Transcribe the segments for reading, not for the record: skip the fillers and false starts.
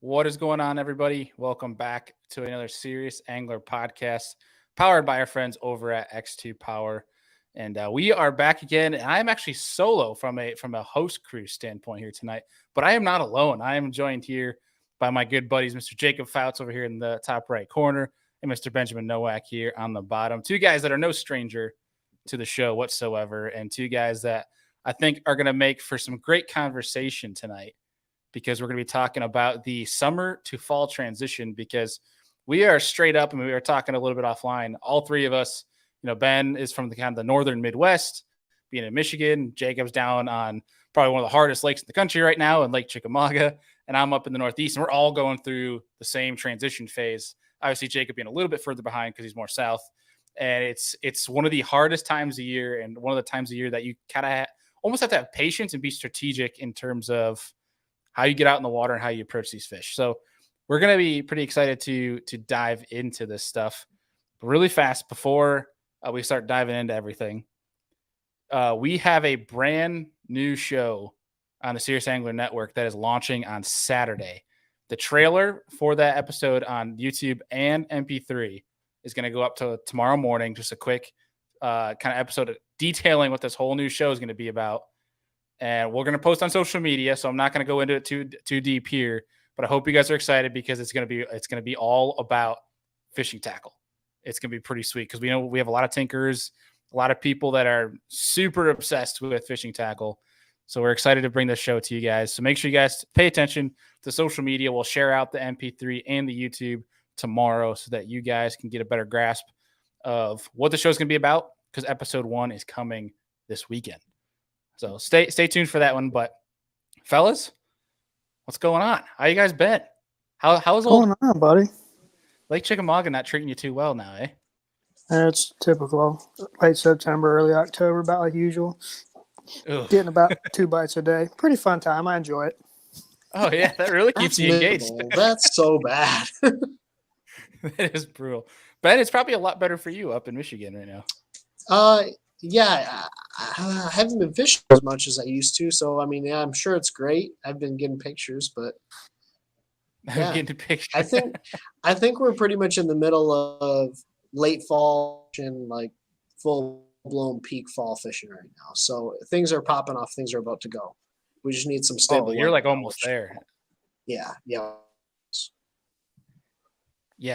What is going on, everybody? Welcome back to another Serious Angler podcast powered by our friends over at X2 Power. And we are back again. And I'm actually solo from a host crew standpoint here tonight, but I am not alone. I am joined here by my good buddies, Mr. Jacob Foutz over here in the top right corner and Mr. Benjamin Nowak here on the bottom. Two guys that are no stranger to the show whatsoever, and two guys that I think are going to make for some great conversation tonight, because we're going to be talking about the summer to fall transition, because we are straight up, and we were talking a little bit offline. All three of us, Ben is from the kind of the northern Midwest, being in Michigan. Jacob's down on probably one of the hardest lakes in the country right now in Lake Chickamauga, and I'm up in the Northeast, and we're all going through the same transition phase. Obviously, Jacob being a little bit further behind because he's more south, and it's one of the hardest times of year, and one of the times of year that you kind of almost have to have patience and be strategic in terms of how you get out in the water and how you approach these fish. So we're going to be pretty excited to dive into this stuff. But really fast, before we start diving into everything, we have a brand new show on the Serious Angler Network that is launching on Saturday. The trailer for that episode on YouTube and MP3 is going to go up to tomorrow morning. Just a quick kind of episode detailing what this whole new show is going to be about. And we're going to post on social media, so I'm not going to go into it too deep here, but I hope you guys are excited, because it's going to be all about fishing tackle. It's going to be pretty sweet, because we know we have a lot of tinkers, a lot of people that are super obsessed with fishing tackle. So we're excited to bring this show to you guys. So make sure you guys pay attention to social media. We'll share out the MP3 and the YouTube tomorrow so that you guys can get a better grasp of what the show is going to be about, because episode 1 is coming this weekend. So stay tuned for that one. But fellas, what's going on? How you guys been? How's going on, buddy? Lake Chickamauga not treating you too well now, eh? It's typical. Late September, early October, about like usual. Ugh. Getting about 2 bites a day. Pretty fun time. I enjoy it. Oh yeah, that really keeps you engaged. That's so bad. That is brutal. Ben, it's probably a lot better for you up in Michigan right now. Yeah, I haven't been fishing as much as I used to, so I mean, yeah, I'm sure it's great. I've been getting pictures, but yeah. I think we're pretty much in the middle of late fall and like full blown peak fall fishing right now. So things are popping off. Things are about to go. We just need some stable. Oh, you're like almost there. Yeah.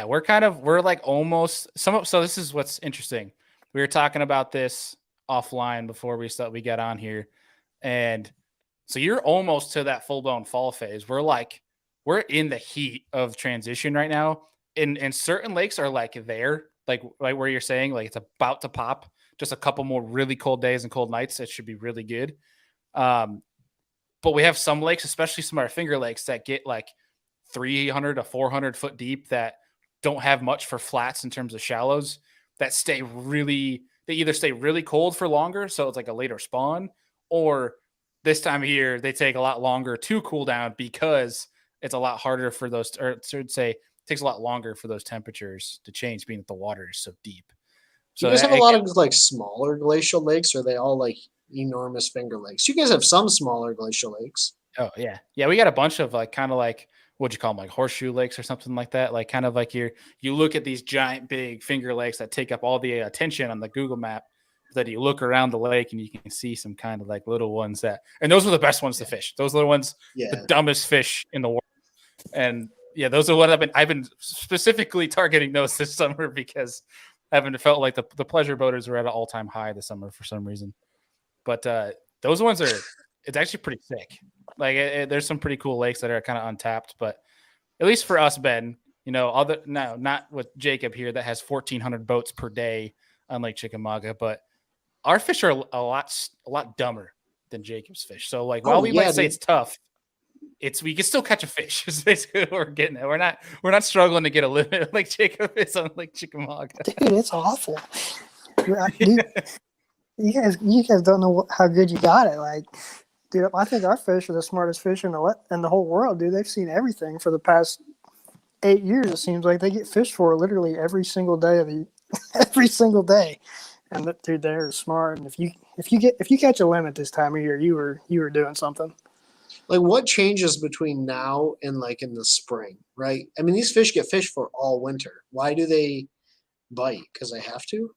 We're like almost so this is what's interesting. We were talking about this offline before we got on here. And so you're almost to that full-blown fall phase. We're in the heat of transition right now. And certain lakes are like there, like where you're saying, like it's about to pop. Just a couple more really cold days and cold nights. It should be really good. But we have some lakes, especially some of our finger lakes, that get like 300 to 400 foot deep, that don't have much for flats in terms of shallows, that they either stay really cold for longer, so it's like a later spawn, or this time of year they take a lot longer to cool down, because it's a lot harder for those, or I should say, it takes a lot longer for those temperatures to change, being that the water is so deep. So you guys have a lot of like smaller glacial lakes, or are they all like enormous finger lakes? You guys have some smaller glacial lakes. Oh yeah, we got a bunch of like kind of like, what'd you call them, like horseshoe lakes or something like that? Like kind of like you look at these giant big finger lakes that take up all the attention on the Google map, that you look around the lake and you can see some kind of like little ones and those are the best ones to fish. Those little ones, the dumbest fish in the world. And yeah, those are what I've been specifically targeting those this summer, because I haven't felt like the pleasure boaters were at an all-time high this summer for some reason. But those ones it's actually pretty sick. Like there's some pretty cool lakes that are kind of untapped, but at least for us, Ben, not with Jacob here that has 1,400 boats per day on Lake Chickamauga, but our fish are a lot dumber than Jacob's fish. So like, while we might say it's tough, we can still catch a fish. Is basically what we're getting at. We're not struggling to get a limit like Jacob is on Lake Chickamauga. Dude, it's awful. You guys don't know how good you got it. Like, dude, I think our fish are the smartest fish in the whole world, dude. They've seen everything for the past 8 years. It seems like they get fished for literally every single day every single day. And dude, they're smart. And if you catch a limit this time of year, you were doing something. like what changes between now and like in the spring, right? I mean, these fish get fished for all winter. Why do they bite? Because they have to?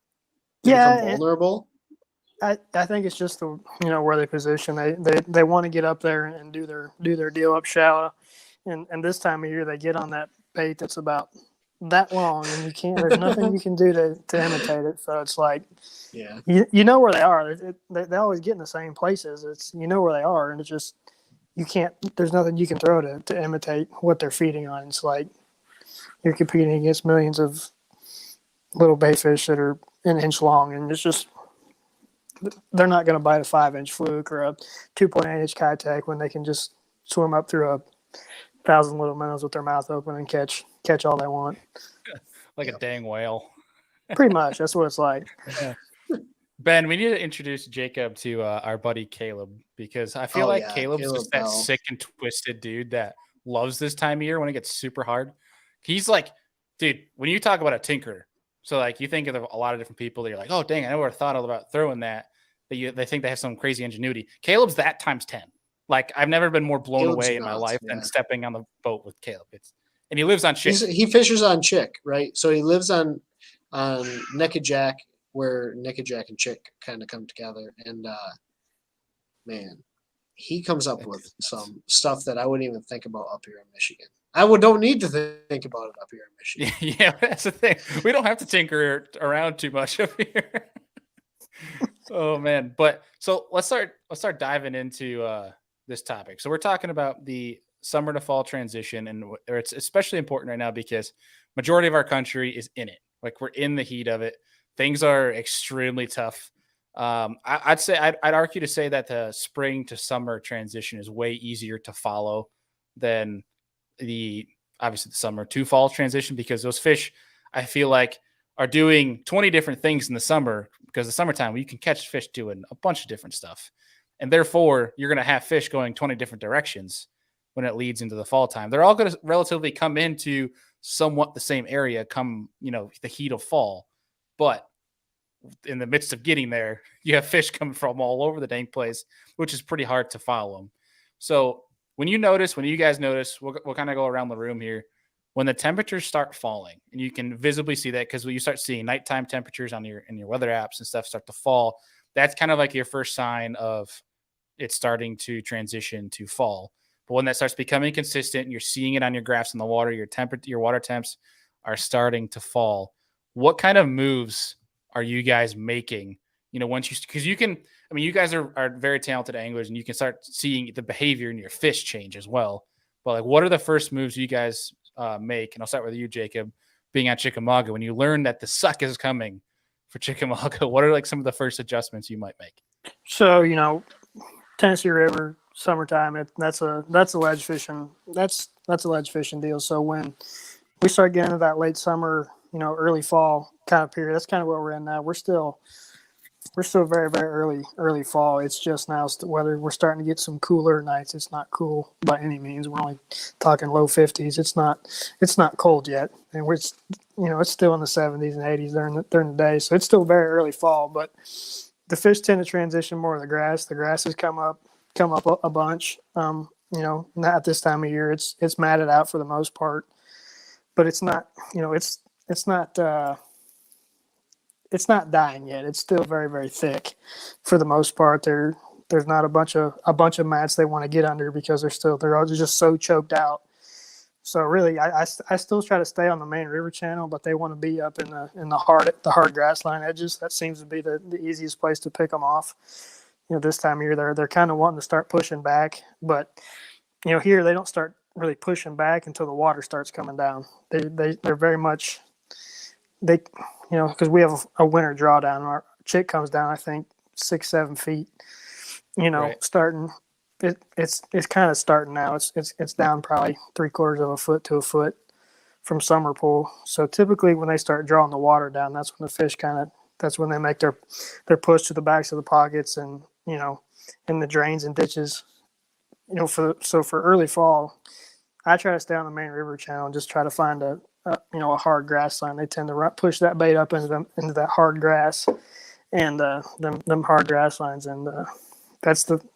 They become vulnerable? I think it's just the where they position. They want to get up there and do their deal up shallow, and this time of year they get on that bait that's about that long, and you can't. There's nothing you can do to imitate it. So it's like, yeah, you know where they are. They always get in the same places. It's where they are, and it's just you can't. There's nothing you can throw to imitate what they're feeding on. It's like you're competing against millions of little bait fish that are an inch long, and it's just. They're not going to bite a 5-inch fluke or a 2.8-inch kitech when they can just swim up through 1,000 little minnows with their mouth open and catch all they want. Like a dang whale. Pretty much. That's what it's like. Yeah. Ben, we need to introduce Jacob to our buddy Caleb, because I feel Caleb's just that sick and twisted dude that loves this time of year when it gets super hard. He's like, dude, when you talk about a tinker, so like you think of a lot of different people that you're like, oh, dang, I never thought about throwing that. They think they have some crazy ingenuity. Caleb's that times 10. Like I've never been more blown away in my life than stepping on the boat with Caleb. And he lives on Chick. He fishes on Chick, right? So he lives on Nickajack, where Nickajack and Chick kind of come together. And man, he comes up with some stuff that I wouldn't even think about up here in Michigan. Don't need to think about it up here in Michigan. Yeah, that's the thing. We don't have to tinker around too much up here. Oh man. But so let's start diving into this topic. So we're talking about the summer to fall transition, and it's especially important right now because majority of our country is in it. Like we're in the heat of it. Things are extremely tough. I'd argue to say that the spring to summer transition is way easier to follow than obviously the summer to fall transition, because those fish, I feel like, are doing 20 different things in the summer, because the summertime you can catch fish doing a bunch of different stuff. And therefore you're going to have fish going 20 different directions when it leads into the fall time. They're all going to relatively come into somewhat the same area come, the heat of fall. But in the midst of getting there, you have fish coming from all over the dang place, which is pretty hard to follow them. So when you guys notice, we'll kind of go around the room here. When the temperatures start falling, and you can visibly see that because when you start seeing nighttime temperatures in your weather apps and stuff start to fall, that's kind of like your first sign of it's starting to transition to fall. But when that starts becoming consistent and you're seeing it on your graphs in the water, your water temps are starting to fall. What kind of moves are you guys making? Because you guys are very talented anglers, and you can start seeing the behavior in your fish change as well. But like, what are the first moves you guys make? And I'll start with you, Jacob, being at Chickamauga. When you learn that the suck is coming for Chickamauga, what are like some of the first adjustments you might make? So, Tennessee River, summertime, that's a ledge fishing. That's a ledge fishing deal. So when we start getting into that late summer, early fall kind of period, that's kind of where we're in now. We're still very, very early fall. It's just now whether we're starting to get some cooler nights. It's not cool by any means. We're only talking low 50s. It's not cold yet, and it's still in the 70s and 80s during the day. So it's still very early fall. But the fish tend to transition more to the grass. The grass has come up a bunch. Not at this time of year. It's matted out for the most part, but it's not. It's not dying yet. It's still very, very thick for the most part. There's not a bunch of mats they want to get under because they're all just so choked out. So really, I still try to stay on the main river channel, but they want to be up in the hard grass line edges. That seems to be the easiest place to pick them off. This time of year they're kind of wanting to start pushing back, but here they don't start really pushing back until the water starts coming down. They're very much because we have a winter drawdown. Our Chick comes down, I think 6-7 feet. Right. Starting. It's kind of starting now. It's down probably 3/4 of a foot to a foot from summer pool. So typically when they start drawing the water down, that's when the fish that's when they make their push to the backs of the pockets and in the drains and ditches. For early fall, I try to stay on the main river channel and just try to find a hard grass line. They tend to push that bait up into that hard grass, and them hard grass lines, and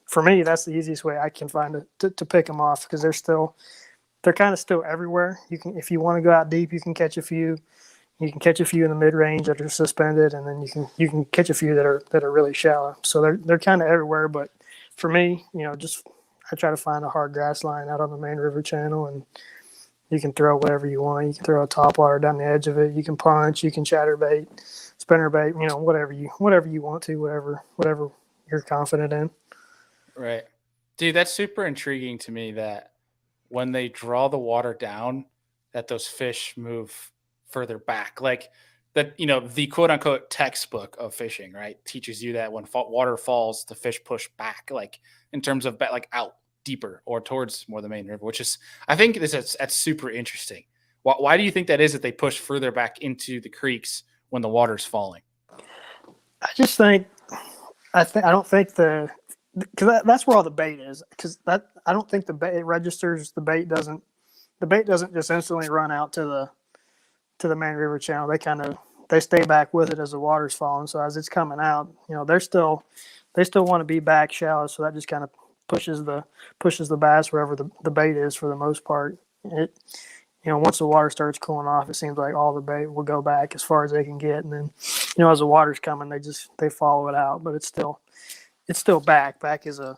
for me, that's the easiest way I can find to pick them off, because they're kind of still everywhere. You can, if you want to go out deep, you can catch a few. You can catch a few in the mid range that are suspended, and then you can catch a few that are really shallow. So they're kind of everywhere. But for me, just I try to find a hard grass line out on the main river channel, and you can throw whatever you want. You can throw a topwater down the edge of it. You can punch. You can chatterbait, spinnerbait. Whatever you want to, whatever you're confident in. Right, dude. That's super intriguing to me that when they draw the water down, that those fish move further back. Like that, the quote unquote textbook of fishing, right, teaches you that when water falls, the fish push back, like in terms of like out deeper or towards more the main river, which is, I think that's super interesting. Why do you think that is, that they push further back into the creeks when the water's falling? I just think, I don't think because that's where all the bait is. Because I don't think the bait registers. The bait doesn't just instantly run out to the main river channel. They stay back with it as the water's falling. So as it's coming out, they still want to be back shallow. So that just kind of pushes the bass wherever the bait is for the most part. Once the water starts cooling off, it seems like all the bait will go back as far as they can get, and then as the water's coming, they follow it out. But it's still back. Back is a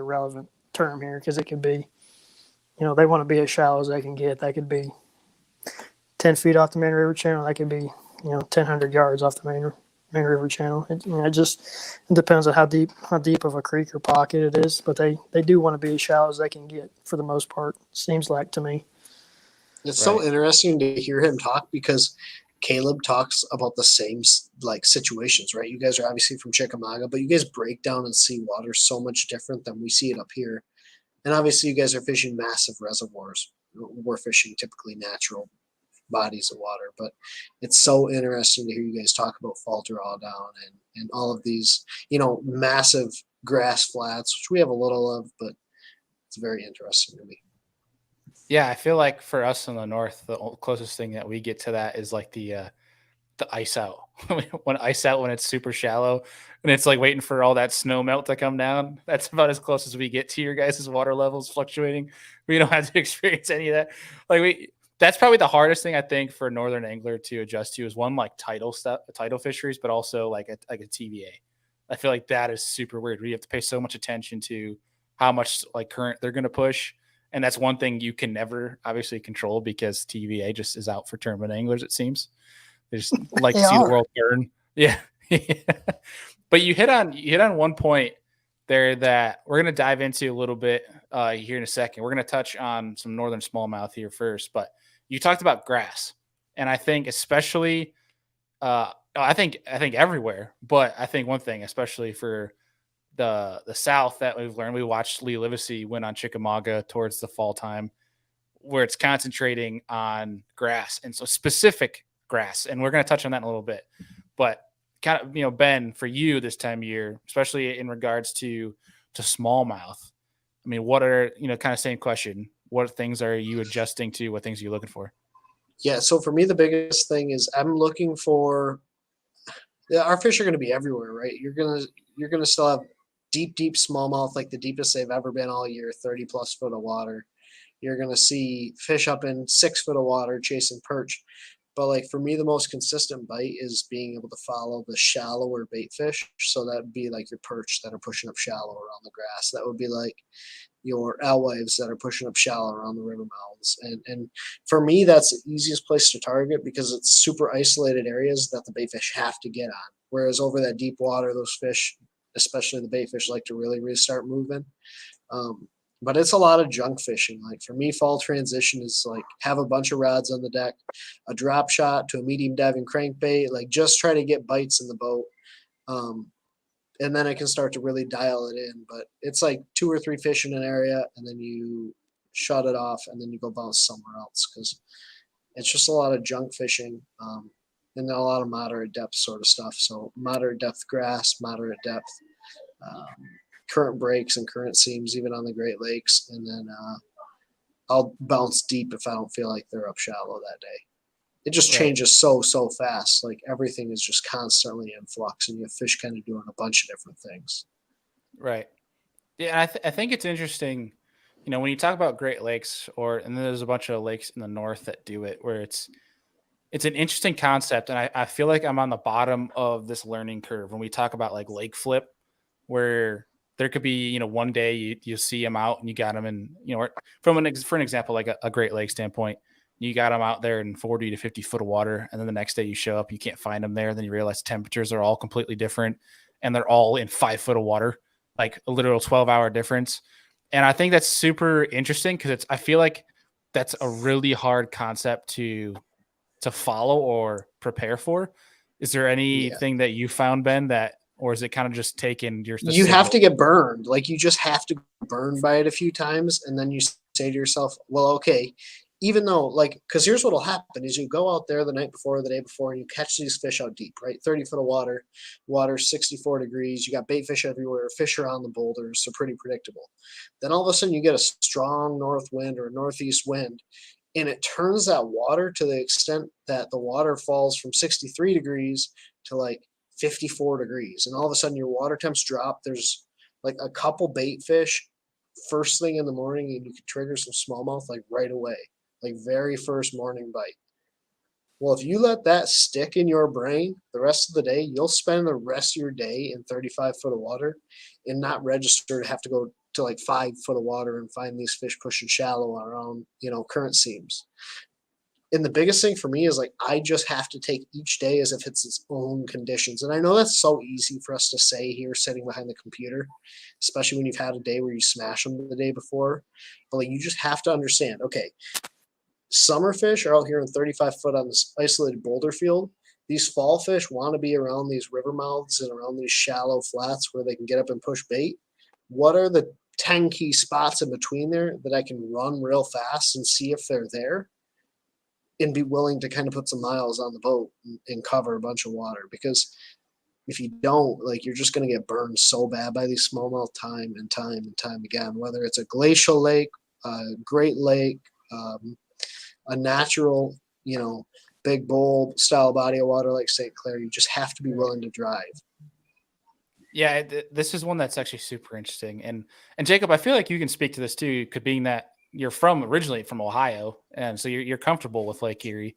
relevant term here, because it could be, they want to be as shallow as they can get. That could be 10 feet off the main river channel. That could be 1,000 yards off the main river channel. It depends on how deep of a creek or pocket it is, but they do want to be as shallow as they can get for the most part, seems like to me. It's so interesting to hear him talk, because Caleb talks about the same like situations, right? You guys are obviously from Chickamauga, but you guys break down and see water so much different than we see it up here. And obviously you guys are fishing massive reservoirs. We're fishing typically natural bodies of water, but it's so interesting to hear you guys talk about fall drawdown and all of these, massive grass flats, which we have a little of, but it's very interesting to me. Yeah, I feel like for us in the north, the closest thing that we get to that is like the ice out. When ice out, when it's super shallow and it's like waiting for all that snow melt to come down. That's about as close as we get to your guys' water levels fluctuating. We don't have to experience any of that. That's probably the hardest thing I think for a northern angler to adjust to, is one, like tidal fisheries, but also like a TVA. I feel like that is super weird. You have to pay so much attention to how much like current they're going to push. And that's one thing you can never obviously control, because TVA just is out for tournament anglers, it seems. They just like to see the world turn. Yeah. But you hit on one point there that we're going to dive into a little bit here in a second. We're going to touch on some northern smallmouth here first, but you talked about grass. And I think especially I think everywhere, but I think one thing, especially for the South, that we've learned, we watched Lee Livesey win on Chickamauga towards the fall time, where it's concentrating on grass, and so specific grass. And we're going to touch on that in a little bit, but kind of, Ben, for you this time of year, especially in regards to smallmouth, I mean, what are, kind of same question. What things are you adjusting to? What things are you looking for? Yeah. So for me, the biggest thing is I'm looking for, our fish are going to be everywhere, right? You're going to still have deep smallmouth, like the deepest they've ever been all year, 30+ foot of water. You're going to see fish up in 6 foot of water chasing perch. But like for me, the most consistent bite is being able to follow the shallower bait fish. So that would be like your perch that are pushing up shallow around the grass. That would be like your alewives that are pushing up shallow around the river mouths. And for me, that's the easiest place to target, because it's super isolated areas that the bait fish have to get on. Whereas over that deep water, those fish, especially the bait fish, like to really start moving. But it's a lot of junk fishing. Like for me, fall transition is like have a bunch of rods on the deck, a drop shot to a medium diving crankbait, like just try to get bites in the boat. And then I can start to really dial it in. But it's like 2 or 3 fish in an area, and then you shut it off, and then you go bounce somewhere else, because it's just a lot of junk fishing and a lot of moderate depth sort of stuff. So moderate depth grass, moderate depth current breaks and current seams, even on the Great Lakes. And then I'll bounce deep if I don't feel like they're up shallow that day. It just changes so fast. Like everything is just constantly in flux, and you have fish kind of doing a bunch of different things. Right. Yeah, I think it's interesting, when you talk about Great Lakes, and then there's a bunch of lakes in the north that do it, where it's an interesting concept, and I feel like I'm on the bottom of this learning curve when we talk about like lake flip, where there could be one day you see them out and you got them in for an example like a Great Lake standpoint, you got them out there in 40 to 50 foot of water, and then the next day you show up, you can't find them there, then you realize temperatures are all completely different, and they're all in 5 foot of water, like a literal 12-hour difference. And I think that's super interesting because I feel like that's a really hard concept to follow or prepare for. Is there anything that you found, Ben, or is it kind of just taking you have to get burned? Like, you just have to get burned by it a few times, and then you say to yourself, well, okay, even though, like, because here's what will happen is you go out there the night before or the day before and you catch these fish out deep, right? 30 foot of water 64 degrees, you got bait fish everywhere, fish around the boulders, so pretty predictable. Then all of a sudden you get a strong north wind or a northeast wind, and it turns that water to the extent that the water falls from 63 degrees to like 54 degrees. And all of a sudden your water temps drop. There's like a couple bait fish first thing in the morning, and you can trigger some smallmouth like right away, like very first morning bite. Well, if you let that stick in your brain the rest of the day, you'll spend the rest of your day in 35 foot of water and not register to have to go to like 5 foot of water and find these fish pushing shallow around, current seams. And the biggest thing for me is like, I just have to take each day as if it's its own conditions. And I know that's so easy for us to say here sitting behind the computer, especially when you've had a day where you smash them the day before. But like, you just have to understand, okay, summer fish are out here in 35 foot on this isolated boulder field. These fall fish want to be around these river mouths and around these shallow flats where they can get up and push bait. What are the 10 key spots in between there that I can run real fast and see if they're there and be willing to kind of put some miles on the boat and cover a bunch of water? Because if you don't, like, you're just going to get burned so bad by these smallmouth time and time and time again, whether it's a glacial lake, a Great Lake, a natural, big bowl style body of water like St. Clair. You just have to be willing to drive. Yeah, this is one that's actually super interesting. And Jacob, I feel like you can speak to this too, being that you're originally from Ohio, and so you're comfortable with Lake Erie.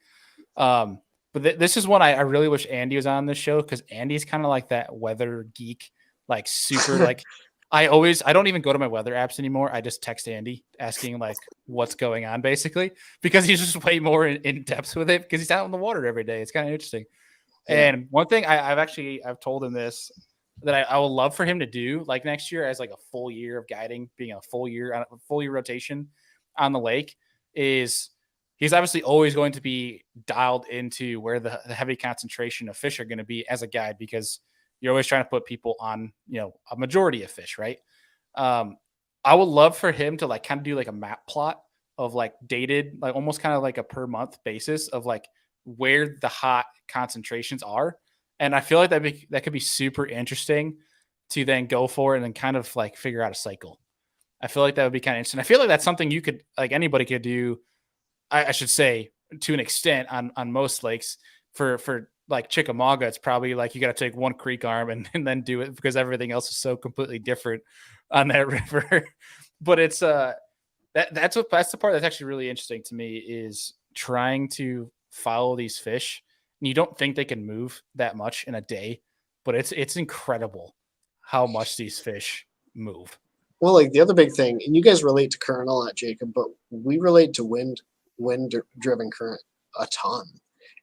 But this is one I really wish Andy was on this show, because Andy's kind of like that weather geek, like super like I don't even go to my weather apps anymore. I just text Andy asking like what's going on, basically, because he's just way more in depth with it because he's out in the water every day. It's kind of interesting. Yeah. And one thing I've told him this, that I would love for him to do like next year as like a full year of guiding, being a full year rotation on the lake, is he's obviously always going to be dialed into where the heavy concentration of fish are going to be as a guide, because you're always trying to put people on, a majority of fish, right? I would love for him to like kind of do like a map plot of like dated, like almost kind of like a per month basis of like where the hot concentrations are. And I feel like that could be super interesting to then go for and then kind of like figure out a cycle. I feel like that would be kind of interesting. I feel like that's something you could, like, anybody could do. I should say, to an extent on most lakes. For like Chickamauga, it's probably like you got to take one creek arm and then do it, because everything else is so completely different on that river. But it's that's the part that's actually really interesting to me, is trying to follow these fish. And you don't think they can move that much in a day, but it's incredible how much these fish move. Well, like the other big thing, and you guys relate to current a lot, Jacob, but we relate to wind-driven current a ton,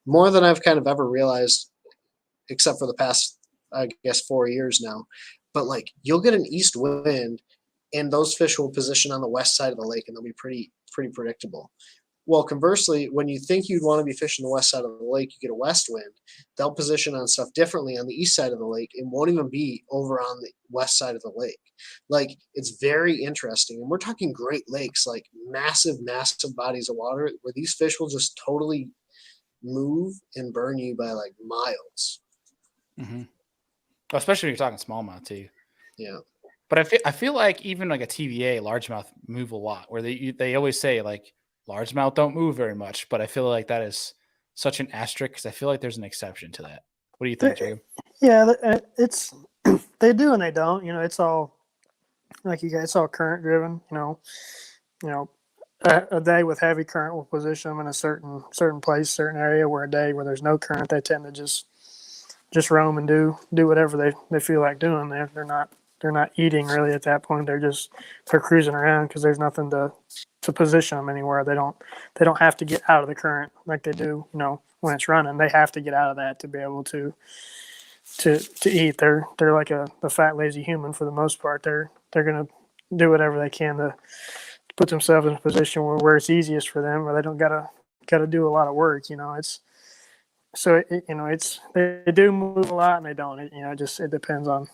more than I've kind of ever realized, except for the past, I guess, 4 years now. But like, you'll get an east wind, and those fish will position on the west side of the lake, and they'll be pretty predictable. Well, conversely, when you think you'd want to be fishing the west side of the lake, you get a west wind. They'll position on stuff differently on the east side of the lake and won't even be over on the west side of the lake. Like, it's very interesting. And we're talking Great Lakes, like massive, massive bodies of water where these fish will just totally move and burn you by like miles. Mm-hmm. Especially when you're talking smallmouth too. Yeah. But I feel like even like a TVA, largemouth move a lot, where they always say like largemouth don't move very much, but I feel like that is such an asterisk, because I feel like there's an exception to that. What do you think, Jacob? Yeah, it's they do and they don't. It's all like you guys, it's all current driven. You know, a day with heavy current will position them in a certain place, certain area. Where a day where there's no current, they tend to just roam and do whatever they feel like doing. They're not eating really at that point. They're cruising around because there's nothing to position them anywhere. They don't have to get out of the current like they do, when it's running. They have to get out of that to be able to eat. They're like a fat lazy human for the most part. They're gonna do whatever they can to put themselves in a position where it's easiest for them, where they don't gotta do a lot of work. It's so it's they do move a lot and they don't. It depends on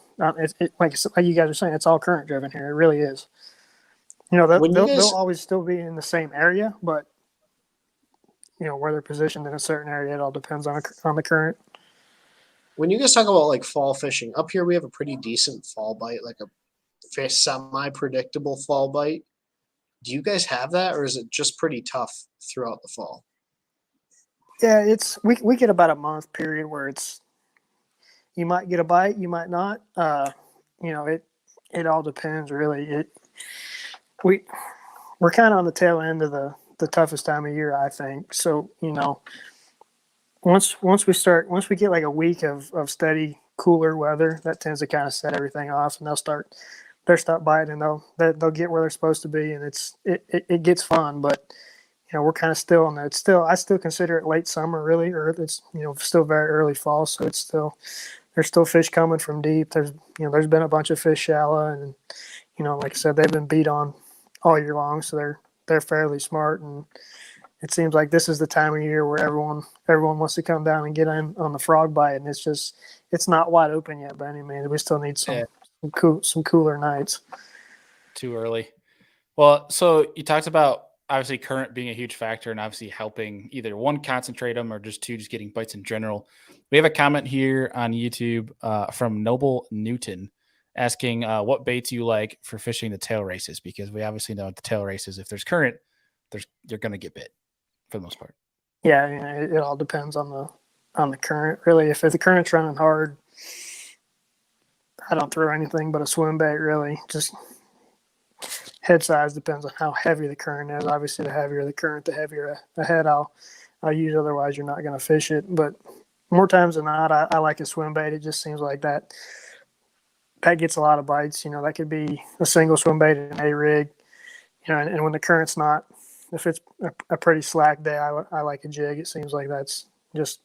like you guys are saying. It's all current driven here. It really is. They'll always still be in the same area, but where they're positioned in a certain area, it all depends on the current. When you guys talk about like fall fishing, up here we have a pretty decent fall bite, like a semi-predictable fall bite. Do you guys have that, or is it just pretty tough throughout the fall? Yeah, we get about a month period where you might get a bite, you might not. It all depends really. We're kind of on the tail end of the toughest time of year, I think. So once we get like a week of steady cooler weather, that tends to kind of set everything off, and they'll start biting. They'll get where they're supposed to be, and it gets fun. But we're kind of still on that. I still consider it late summer really, or it's still very early fall. So there's still fish coming from deep. There's been a bunch of fish shallow, and like I said, they've been beat on all year long, so they're fairly smart. And it seems like this is the time of year where everyone wants to come down and get in on the frog bite, and it's not wide open yet by any means. We still need some cooler nights. Too early. Well, so you talked about obviously current being a huge factor and obviously helping either one, concentrate them, or just two, just getting bites in general. We have a comment here on YouTube from Noble Newton asking what baits you like for fishing the tail races, because we obviously know at the tail races, if there's current, you're going to get bit for the most part. Yeah, it all depends on the current. Really, if the current's running hard, I don't throw anything but a swim bait. Really, just head size depends on how heavy the current is. Obviously, the heavier the current, the heavier a head I'll use. Otherwise, you're not going to fish it. But more times than not, I like a swim bait. It just seems like that gets a lot of bites. That could be a single swim bait in a rig. And when the current's not, if it's a pretty slack day, I like a jig. It seems like that's just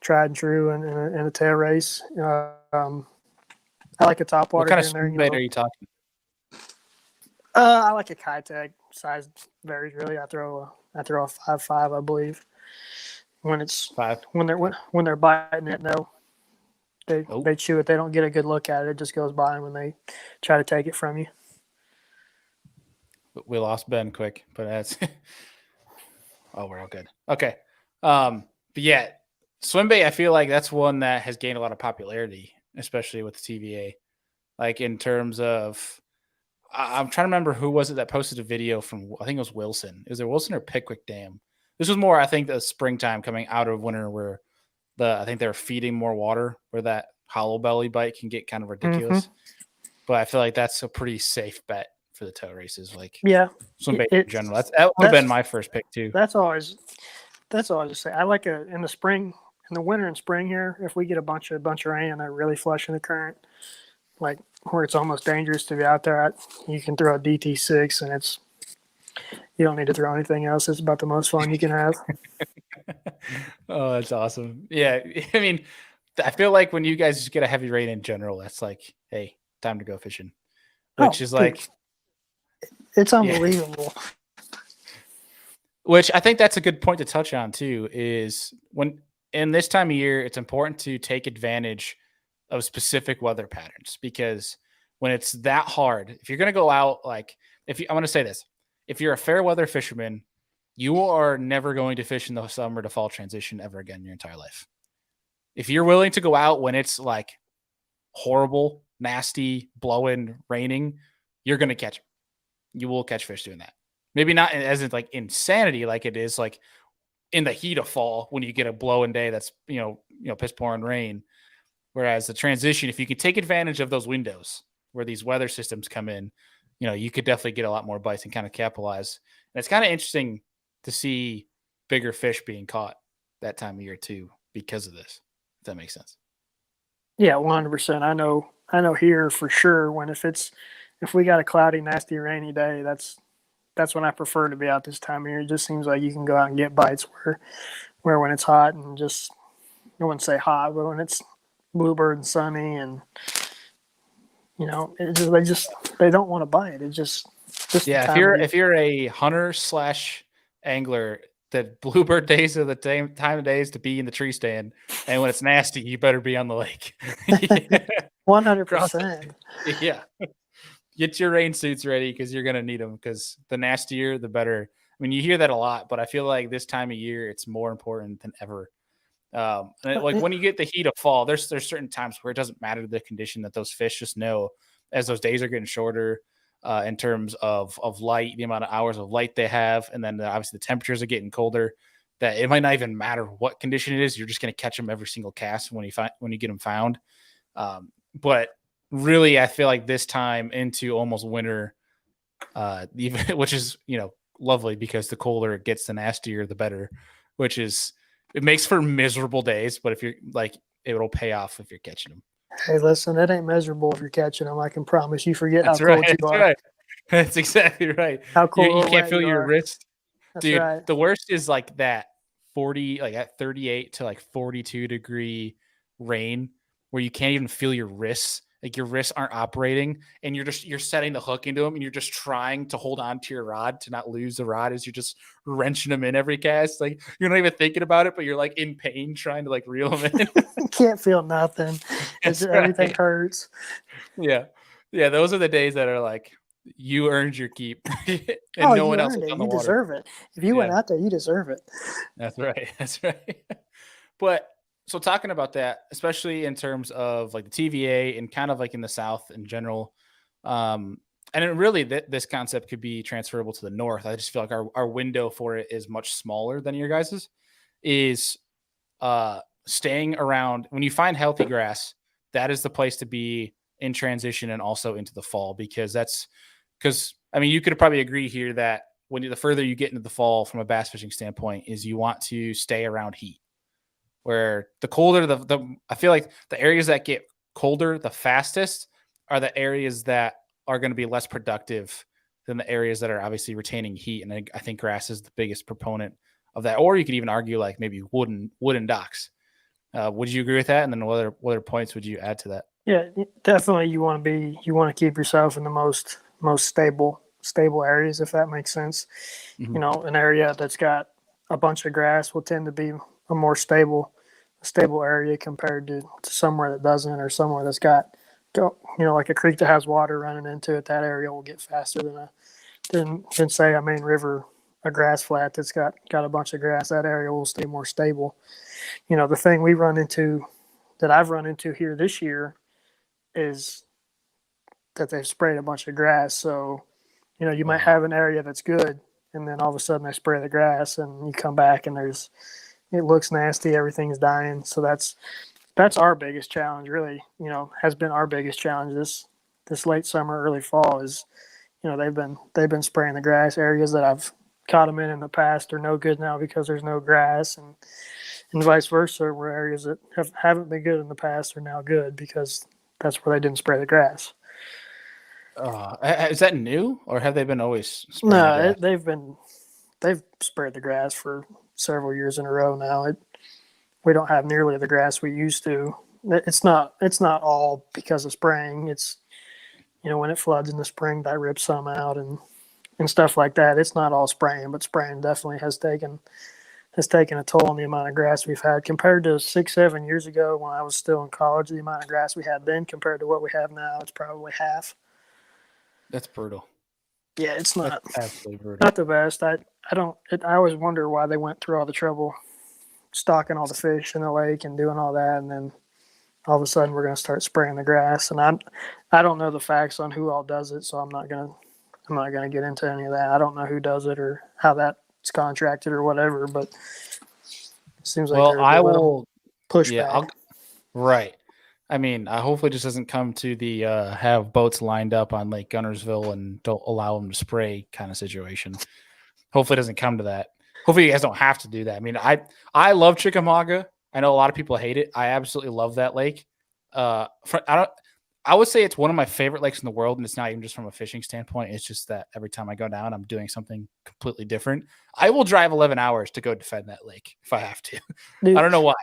tried and true in a tail race. I like a topwater. What kind of swim bait are you talking? I like a Kai tag. Size varies really. I throw a 5.5, I believe. When it's 5, when they're biting it, they chew it. They don't get a good look at it. It just goes by them when they try to take it from you. We lost Ben quick, but that's we're all good. Okay. But yeah, swim bait, I feel like that's one that has gained a lot of popularity, especially with the TVA. Like in terms of, I'm trying to remember who was it that posted a video from, I think it was Wilson. Is there Wilson or Pickwick Dam? This was more, I think, the springtime coming out of winter where I think they're feeding more water, where that hollow belly bite can get kind of ridiculous. Mm-hmm. But I feel like that's a pretty safe bet for the tail races. Like, yeah, swim bait in general. That would have been my first pick too. That's always I say. I like in the spring, in the winter and spring here, if we get a bunch of rain and they're really flushing the current, like where it's almost dangerous to be out there, you can throw a DT6 and you don't need to throw anything else. It's about the most fun you can have. Oh, that's awesome. Yeah. I mean, I feel like when you guys just get a heavy rain in general, that's like, hey, time to go fishing. Which is like, it's unbelievable. Yeah. Which I think that's a good point to touch on too, is when in this time of year, it's important to take advantage of specific weather patterns, because when it's that hard, if you're going to go out, like I'm going to say this, if you're a fair weather fisherman, you are never going to fish in the summer to fall transition ever again in your entire life. If you're willing to go out when it's like horrible, nasty, blowing, raining, you're going to catch it. You will catch fish doing that. Maybe not as in like insanity, like it is like in the heat of fall when you get a blowing day that's, piss pouring rain. Whereas the transition, if you can take advantage of those windows where these weather systems come in, you could definitely get a lot more bites and kind of capitalize. And it's kind of interesting to see bigger fish being caught that time of year too because of this. If that makes sense. Yeah, 100%. I know here for sure if we got a cloudy, nasty, rainy day, that's when I prefer to be out this time of year. It just seems like you can go out and get bites where when it's hot and just, I wouldn't say hot, but when it's bluebird and sunny and they don't want to bite. It's just yeah. If you're a hunter / angler, the bluebird days are the time of days to be in the tree stand, and when it's nasty, you better be on the lake. 100%. Yeah, get your rain suits ready because you're gonna need them. Because the nastier, the better. I mean, you hear that a lot, but I feel like this time of year, it's more important than ever. When you get the heat of fall, there's certain times where it doesn't matter the condition, that those fish just know as those days are getting shorter in terms of light, the amount of hours of light they have, and then obviously the temperatures are getting colder, that it might not even matter what condition it is. You're just going to catch them every single cast when you get them found. But really, I feel like this time into almost winter, which is lovely because the colder it gets, the nastier the better, which is. It makes for miserable days, but if you're it'll pay off if you're catching them. Hey, listen, it ain't miserable if you're catching them. I can promise. You forget how cold you are. Right. That's exactly right. How cold you can't feel your wrist. That's dude. Right. The worst is like that 40, like at 38 to like 42-degree rain where you can't even feel your wrists. Like your wrists aren't operating, and you're setting the hook into them, and you're just trying to hold on to your rod to not lose the rod as you're just wrenching them in every cast. Like you're not even thinking about it, but you're like in pain trying to like reel them in. You can't feel nothing. Everything hurts. Yeah. Those are the days that are like you earned your keep, and no one else is on the water. You deserve it. If you went out there, you deserve it. That's right. But. So talking about that, especially in terms of like the TVA and kind of like in the South in general, and this concept could be transferable to the North. I just feel like our window for it is much smaller than your guys's. Is staying around when you find healthy grass. That is the place to be in transition and also into the fall, because you could probably agree here that the further you get into the fall from a bass fishing standpoint is you want to stay around heat. Where the colder I feel like the areas that get colder the fastest are the areas that are going to be less productive than the areas that are obviously retaining heat. And I think grass is the biggest proponent of that. Or you could even argue like maybe wooden docks. Would you agree with that? And then what other points would you add to that? Yeah, definitely. You want to keep yourself in the most stable areas, if that makes sense. Mm-hmm. An area that's got a bunch of grass will tend to be a more stable area compared to somewhere that doesn't, or somewhere that's got, like a creek that has water running into it. That area will get faster than say a main river, a grass flat that's got a bunch of grass. That area will stay more stable. The thing that I've run into here this year is that they've sprayed a bunch of grass. So, you might have an area that's good, and then all of a sudden they spray the grass, and you come back and it looks nasty, everything's dying. So that's our biggest challenge, really, has been our biggest challenge this late summer, early fall is, they've been spraying the grass. Areas that I've caught them in the past are no good now because there's no grass, and vice versa, where areas that haven't been good in the past are now good because that's where they didn't spray the grass. Is that new, or have they been always spraying the grass? They've sprayed the grass for several years in a row now. We don't have nearly the grass we used to. It's not all because of spraying. It's, when it floods in the spring, that rips some out and stuff like that. It's not all spraying, but spraying definitely has taken a toll on the amount of grass we've had compared to 6-7 years ago when I was still in college. The amount of grass we had then compared to what we have now, it's probably half. That's brutal. Yeah, it's not absolutely brutal. Not the best. I always wonder why they went through all the trouble stocking all the fish in the lake and doing all that, and then all of a sudden we're going to start spraying the grass. And I don't know the facts on who all does it, so I'm not gonna get into any of that. I don't know who does it or how that's contracted or whatever, but it seems like I will push back. Right. I mean, hopefully it just doesn't come to the have boats lined up on Lake Gunnersville and don't allow them to spray kind of situation. Hopefully it doesn't come to that. Hopefully you guys don't have to do that. I mean, I love Chickamauga. I know a lot of people hate it. I absolutely love that lake. I would say it's one of my favorite lakes in the world, and it's not even just from a fishing standpoint. It's just that every time I go down, I'm doing something completely different. I will drive 11 hours to go defend that lake if I have to. Dude, I don't know why.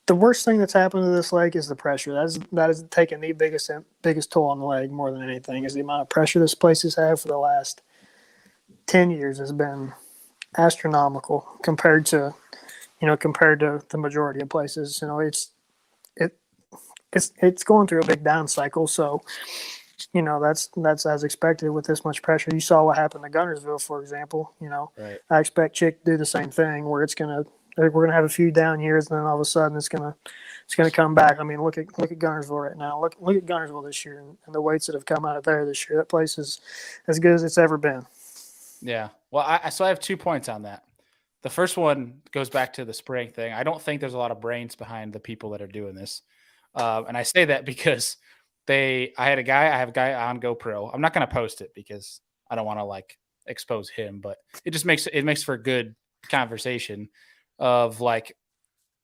The worst thing that's happened to this lake is the pressure. That is taking the biggest toll on the lake more than anything. Is the amount of pressure this place has had for the last 10 years has been astronomical compared to the majority of places. It's going through a big down cycle. So, that's as expected with this much pressure. You saw what happened to Gunnersville, for example. Right. I expect Chick to do the same thing, where we're gonna have a few down years, and then all of a sudden it's gonna come back. I mean, look at Gunnersville right now. Look at Gunnersville this year, and the weights that have come out of there this year. That place is as good as it's ever been. Yeah. Well, I have 2 points on that. The first one goes back to the spraying thing. I don't think there's a lot of brains behind the people that are doing this, and I say that because I have a guy on GoPro. I'm not going to post it because I don't want to expose him, but it just makes for a good conversation of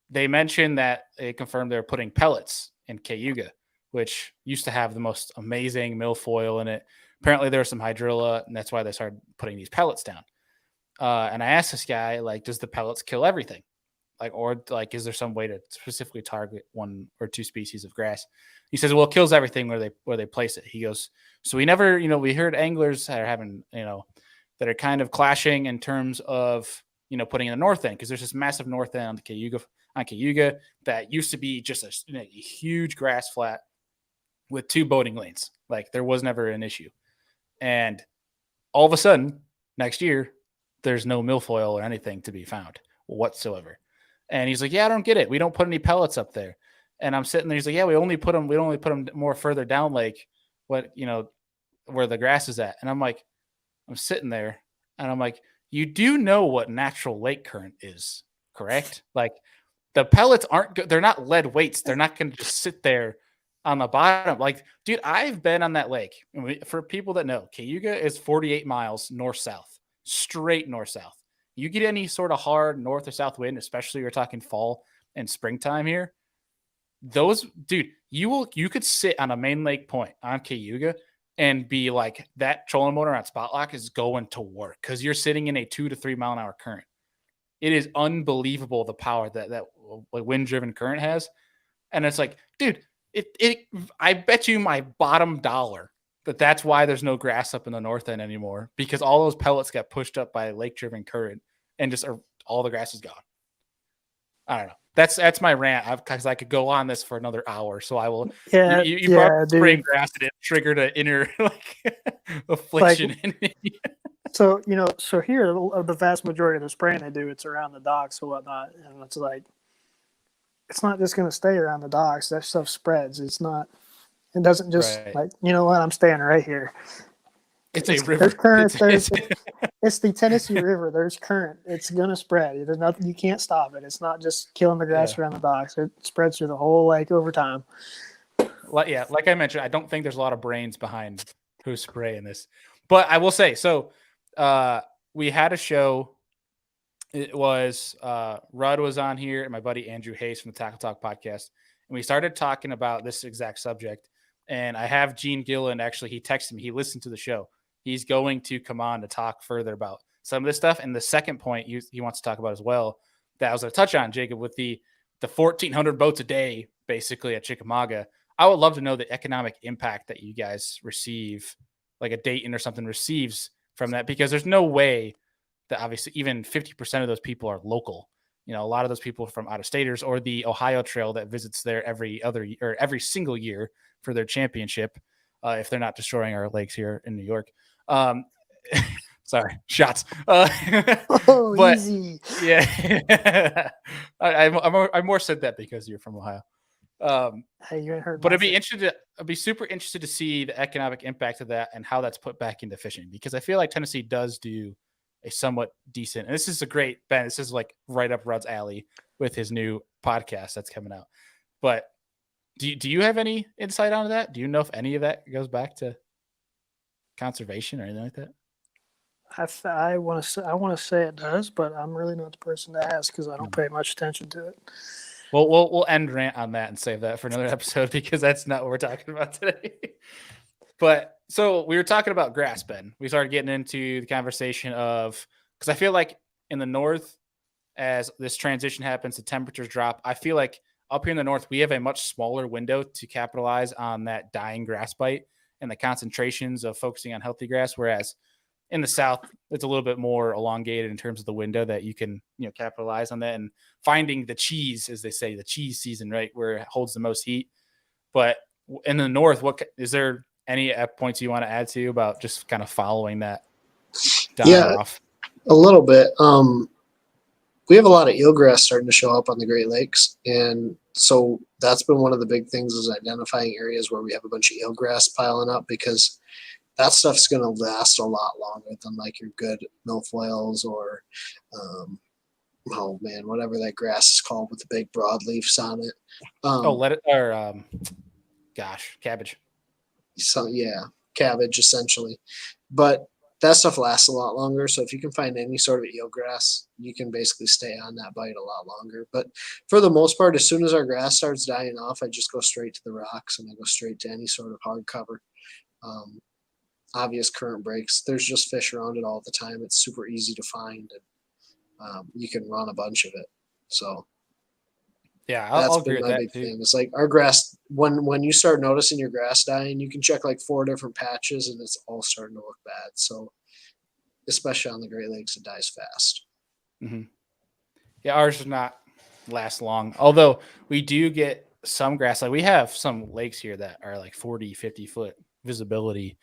they mentioned that they confirmed they're putting pellets in Cayuga, which used to have the most amazing milfoil in it. Apparently there was some hydrilla, and that's why they started putting these pellets down. And I asked this guy, does the pellets kill everything? Is there some way to specifically target 1 or 2 species of grass? He says, well, it kills everything where they place it. He goes, so we never, we heard anglers that are having, that are kind of clashing in terms of, putting in the north end, because there's this massive north end on Cayuga that used to be just a huge grass flat with 2 boating lanes. There was never an issue. And all of a sudden, next year, there's no milfoil or anything to be found whatsoever. And he's like, yeah, I don't get it. We don't put any pellets up there. And I'm sitting there. He's like, yeah, we only put them more further down lake, where the grass is at. And I'm sitting there and I'm like, you do know what natural lake current is, correct? The pellets aren't good. They're not lead weights. They're not going to just sit there on the bottom. Dude, I've been on that lake. For people that know, Cayuga is 48 miles north-south, straight north-south. You get any sort of hard north or south wind, especially you're talking fall and springtime here, you could sit on a main lake point on Cayuga and be like, that trolling motor on spot lock is going to work because you're sitting in a 2 to 3 mile an hour current. It is unbelievable the power that wind driven current has. And it's dude, I bet you my bottom dollar that's why there's no grass up in the north end anymore, because all those pellets got pushed up by lake driven current and just all the grass is gone. I don't know. That's my rant, because I could go on this for another hour. So I will. Yeah, you brought spraying grass, and it triggered an inner affliction in me. So here the vast majority of the spraying they do, it's around the docks or whatnot, and it's not just going to stay around the docks. That stuff spreads. It doesn't just I'm staying right here. It's a river. There's current. It's the Tennessee River. There's current. It's going to spread. There's nothing. You can't stop it. It's not just killing the grass around the docks. It spreads through the whole lake over time. Like I mentioned, I don't think there's a lot of brains behind who's spraying this. But I will say, so we had a show. It was Rudd was on here and my buddy Andrew Hayes from the Tackle Talk podcast. And we started talking about this exact subject. And I have Gene Gillen, actually, he texted me. He listened to the show. He's going to come on to talk further about some of this stuff. And the second point he wants to talk about as well, that I was going to touch on, Jacob, with the 1,400 boats a day, basically, at Chickamauga. I would love to know the economic impact that you guys receive, like a Dayton or something receives from that, because there's no way that obviously even 50% of those people are local. A lot of those people from out of staters, or the Ohio Trail that visits there every single year for their championship, if they're not destroying our lakes here in New York. Sorry, shots. But, easy. Yeah, I more said that because you're from Ohio. Hey, you ain't heard. But I'd be super interested to see the economic impact of that and how that's put back into fishing, because I feel like Tennessee does do a somewhat decent. And this is a great Ben. This is like right up Rudd's alley with his new podcast that's coming out. But do you have any insight on that? Do you know if any of that goes back to conservation or anything like that? I want to say it does, but I'm really not the person to ask because I don't pay much attention to it. Well, we'll end rant on that and save that for another episode because that's not what we're talking about today. But so we were talking about grass, Ben. We started getting into the conversation of, because I feel like in the north, as this transition happens, the temperatures drop. I feel like up here in the north, we have a much smaller window to capitalize on that dying grass bite and the concentrations of focusing on healthy grass. Whereas in the south, it's a little bit more elongated in terms of the window that you can, capitalize on that and finding the cheese, as they say, the cheese season, right, where it holds the most heat. But in the north, what is there any points you want to add to about just kind of following that die off? A little bit. We have a lot of eelgrass starting to show up on the Great Lakes, and so that's been one of the big things is identifying areas where we have a bunch of eelgrass piling up, because that stuff's going to last a lot longer than like your good milfoils or whatever that grass is called with the big broadleafs on it. Cabbage. So cabbage essentially, but that stuff lasts a lot longer. So if you can find any sort of eelgrass, you can basically stay on that bite a lot longer. But for the most part, as soon as our grass starts dying off, I just go straight to the rocks and I go straight to any sort of hard cover. Obvious current breaks. There's just fish around it all the time. It's super easy to find, and you can run a bunch of it. So I'll agree with that big thing. It's like our grass, when you start noticing your grass dying, you can check like 4 different patches and it's all starting to look bad. So especially on the Great Lakes, it dies fast. Mm-hmm. Yeah, ours does not last long. Although we do get some grass. Like we have some lakes here that are like 40, 50 foot visibility.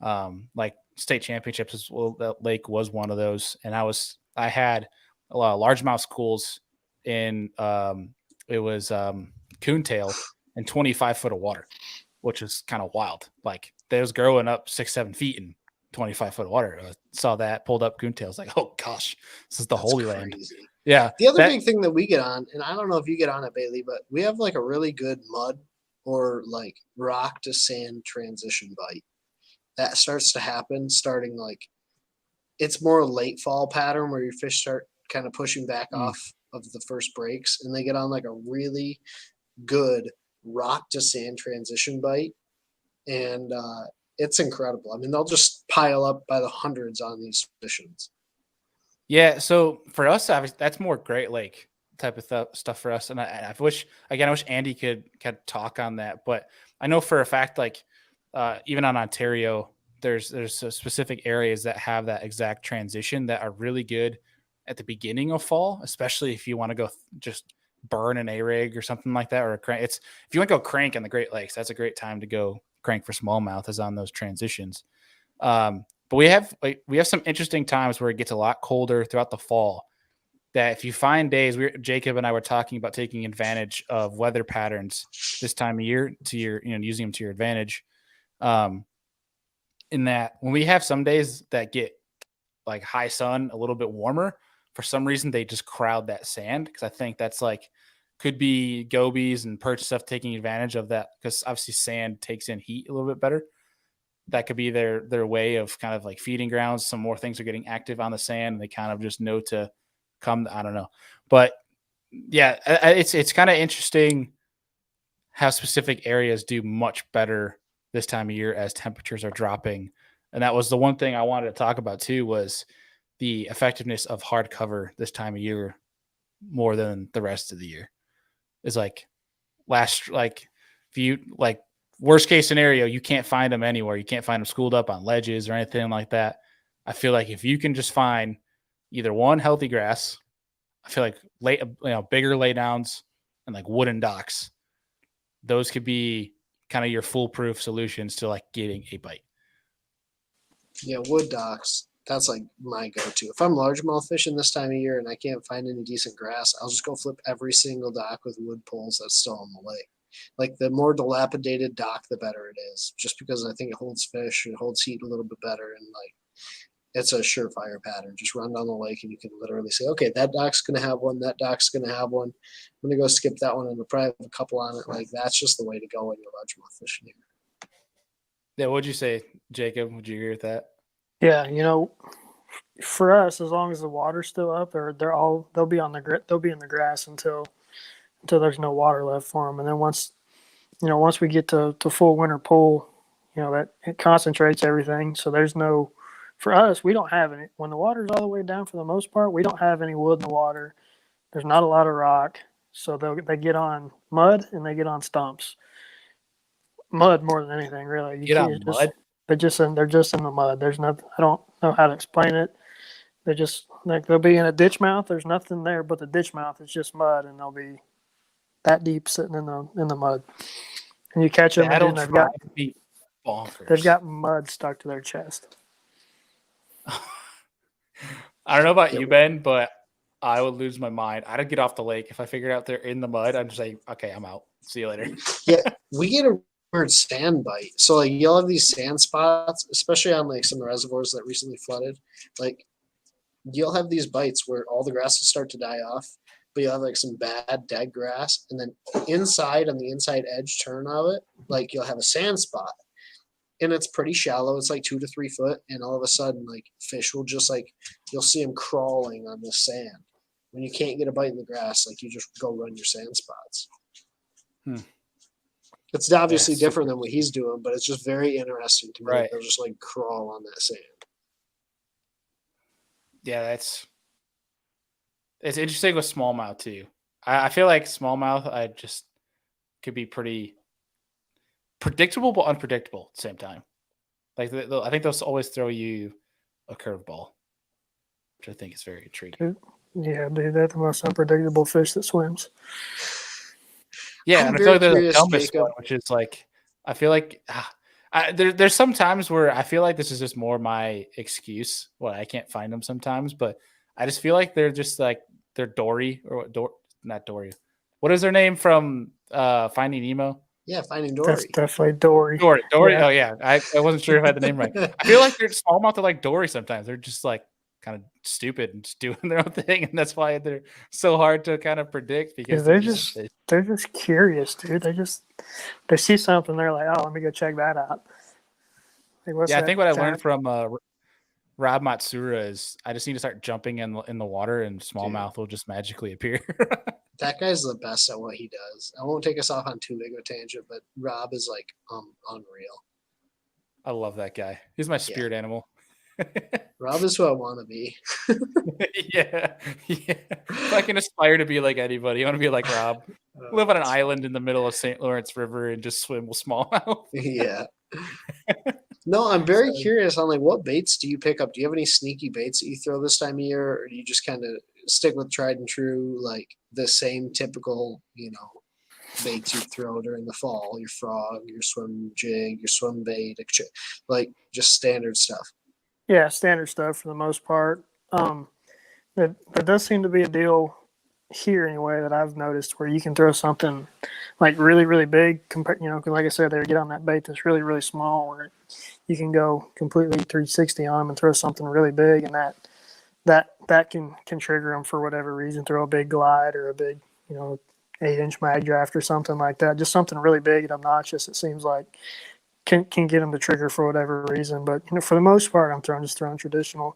Like state championships, that lake was one of those. And I had a lot of largemouth schools in, it was coontail and 25 foot of water, which is kind of wild. Like they was growing up 6-7 feet in 25 foot of water. I saw that, pulled up coontails, like, oh gosh, this is the Holy Land. Yeah. The other big thing that we get on, and I don't know if you get on it, Bailey, but we have like a really good mud or like rock to sand transition bite. That starts to happen starting like, it's more late fall pattern where your fish start kind of pushing back off of the first breaks, and they get on like a really good rock to sand transition bite, and it's incredible. I mean, they'll just pile up by the hundreds on these positions. Yeah, so for us, that's more Great Lake type of stuff for us, and I wish Andy could talk on that, but I know for a fact, like even on Ontario, there's specific areas that have that exact transition that are really good at the beginning of fall, especially if you want to go just burn an A-rig or something like that, or a crank. If you want to go crank in the Great Lakes, that's a great time to go crank for smallmouth, is on those transitions. But we have some interesting times where it gets a lot colder throughout the fall, that if you find days, Jacob and I were talking about taking advantage of weather patterns this time of year to using them to your advantage. In that when we have some days that get like high sun, a little bit warmer, for some reason they just crowd that sand, because I think that's like could be gobies and perch stuff taking advantage of that, because obviously sand takes in heat a little bit better. That could be their way of kind of like feeding grounds. Some more things are getting active on the sand, and they kind of just know to come. I don't know, but yeah, it's kind of interesting how specific areas do much better this time of year as temperatures are dropping. And that was the one thing I wanted to talk about too, was the effectiveness of hard cover this time of year more than the rest of the year. Is like if you like worst case scenario, you can't find them anywhere. You can't find them schooled up on ledges or anything like that. I feel like if you can just find either one, healthy grass, I feel like bigger laydowns and like wooden docks, those could be kind of your foolproof solutions to like getting a bite. Yeah, wood docks. That's like my go-to. If I'm largemouth fishing this time of year and I can't find any decent grass, I'll just go flip every single dock with wood poles that's still on the lake. Like the more dilapidated dock, the better it is, just because I think it holds fish, it holds heat a little bit better, and like it's a surefire pattern. Just run down the lake and you can literally say, okay, that dock's going to have one. That dock's going to have one. I'm going to go skip that one and we'll probably have a couple on it. Like, that's just the way to go when you're largemouth fishing here. Yeah. What'd you say, Jacob? Would you agree with that? Yeah. For us, as long as the water's still up, they'll be in the grass until there's no water left for them. And then once we get to full winter pull, that it concentrates everything. So for us, we don't have any, when the water's all the way down for the most part, we don't have any wood in the water. There's not a lot of rock. So they get on mud and they get on stumps. Mud more than anything, really. Get on mud? They're just in the mud. There's nothing, I don't know how to explain it. They're just like, they'll be in a ditch mouth. There's nothing there but the ditch mouth. It's just mud, and they'll be that deep sitting in the mud. And you catch them, and they've got mud stuck to their chest. I don't know about you, Ben, but I would lose my mind. I'd get off the lake if I figured out they're in the mud. I'm just like, okay, I'm out. See you later. Yeah, we get a weird sand bite. So like, you'll have these sand spots, especially on like some reservoirs that recently flooded. Like, you'll have these bites where all the grass will start to die off, but you'll have like some bad dead grass, and then inside, on the inside edge turn of it, like, you'll have a sand spot, and it's pretty shallow. It's like 2 to 3 foot, and all of a sudden, like, fish will just, like, you'll see them crawling on the sand. When you can't get a bite in the grass, like, you just go run your sand spots. It's obviously different than what he's doing, but it's just very interesting to me. Right. They'll just like crawl on that sand. Yeah, it's interesting with smallmouth too. I feel like smallmouth, I just could be pretty predictable but unpredictable at the same time. Like, I think they'll always throw you a curveball, which I think is very intriguing. Yeah, dude, they're the most unpredictable fish that swims. Yeah, and I feel like they're the dumbest one, which is like, I feel like there's some times where I feel like this is just more my excuse. Well, I can't find them sometimes, but I just feel like they're just like, they're Dory, or not Dory. What is their name from Finding Nemo? Yeah, Finding Dory. That's definitely Dory. Dory. Yeah. Oh yeah, I wasn't sure if I had the name right. I feel like they're smallmouth are like Dory sometimes. They're just like kind of stupid and just doing their own thing, and that's why they're so hard to kind of predict, because they're just curious, dude. They see something, they're like, oh, let me go check that out. Like, I think what I learned from Rob Matsura is I just need to start jumping in the water, and smallmouth will just magically appear. That guy's the best at what he does. I won't take us off on too big of a tangent, but Rob is like unreal. I love that guy. He's my spirit animal. Rob is who I want to be. Yeah. If I can aspire to be like anybody, I want to be like Rob. Live on an island in the middle of St. Lawrence River and just swim with smallmouth. Yeah. No, I'm very curious on like, what baits do you pick up? Do you have any sneaky baits that you throw this time of year, or do you just kind of stick with tried and true, like the same typical, baits you throw during the fall? Your frog, your swim jig, your swim bait, like just standard stuff. Yeah, standard stuff for the most part. There does seem to be a deal here anyway that I've noticed where you can throw something like really, really big. Like I said, they get on that bait that's really, really small, where you can go completely 360 on them and throw something really big, and that can trigger them for whatever reason. Throw a big glide or a big 8-inch mag draft or something like that. Just something really big and obnoxious. It seems like can get them to trigger for whatever reason. But for the most part, I'm just throwing traditional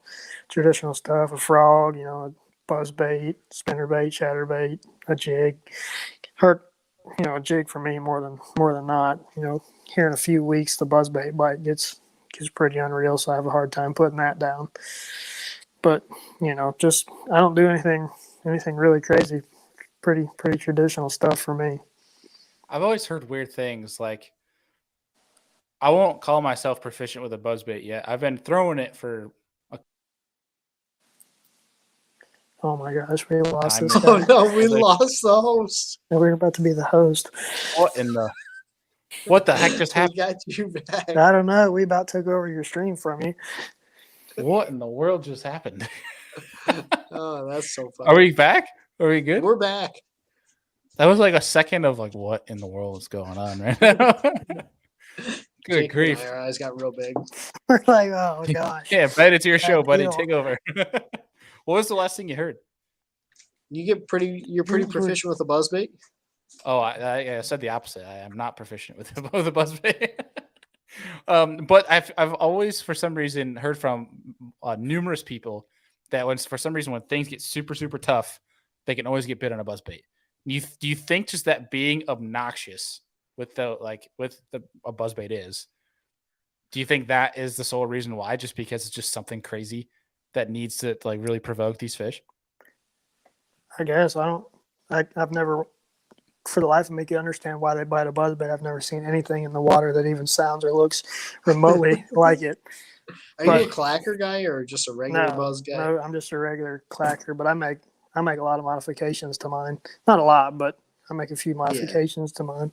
stuff. A frog, a buzz bait, spinner bait, shatter bait, a jig. A jig for me more than not. Here in a few weeks, the buzz bait bite gets pretty unreal, so I have a hard time putting that down. But just I don't do anything really crazy. Pretty traditional stuff for me. I've always heard weird things. Like, I won't call myself proficient with a buzzbait yet. I've been throwing it for Oh my gosh, we lost this guy. Oh no, we lost the host. And we're about to be the host. What the heck just happened? We got you back. I don't know. We about took over your stream from you. What in the world just happened? Oh, that's so funny. Are we back? Are we good? We're back. That was like a second of like, what in the world is going on right now? Good grief. Our eyes got real big. We're like, oh gosh. Yeah, bet it's your show, buddy. deal. Take over. What was the last thing you heard? You're pretty proficient with a buzzbait? Oh, I said the opposite. I am not proficient with the buzzbait. But I've always, for some reason, heard from numerous people that for some reason when things get super, super tough, they can always get bit on a buzzbait. Do you think just that being obnoxious with a buzzbait is? Do you think that is the sole reason why? Just because it's just something crazy that needs to like really provoke these fish? I guess I've never, for the life of me, can understand why they bite a buzzbait. I've never seen anything in the water that even sounds or looks remotely like it. Are you a clacker guy or just a regular buzz guy? No, I'm just a regular clacker, but I make a lot of modifications to mine. Not a lot, but I make a few modifications to mine.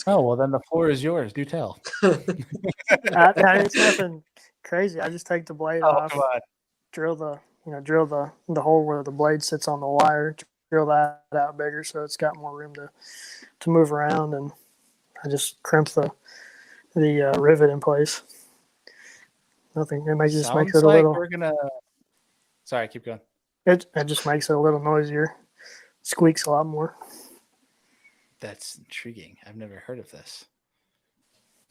Oh, well, then the floor is yours. Do tell. It's nothing crazy. I just take the blade off, drill the hole where the blade sits on the wire, drill that out bigger so it's got more room to move around, and I just crimp the rivet in place. Nothing. It makes it a little. We're gonna. Sorry, keep going. It just makes it a little noisier. Squeaks a lot more. That's intriguing. I've never heard of this.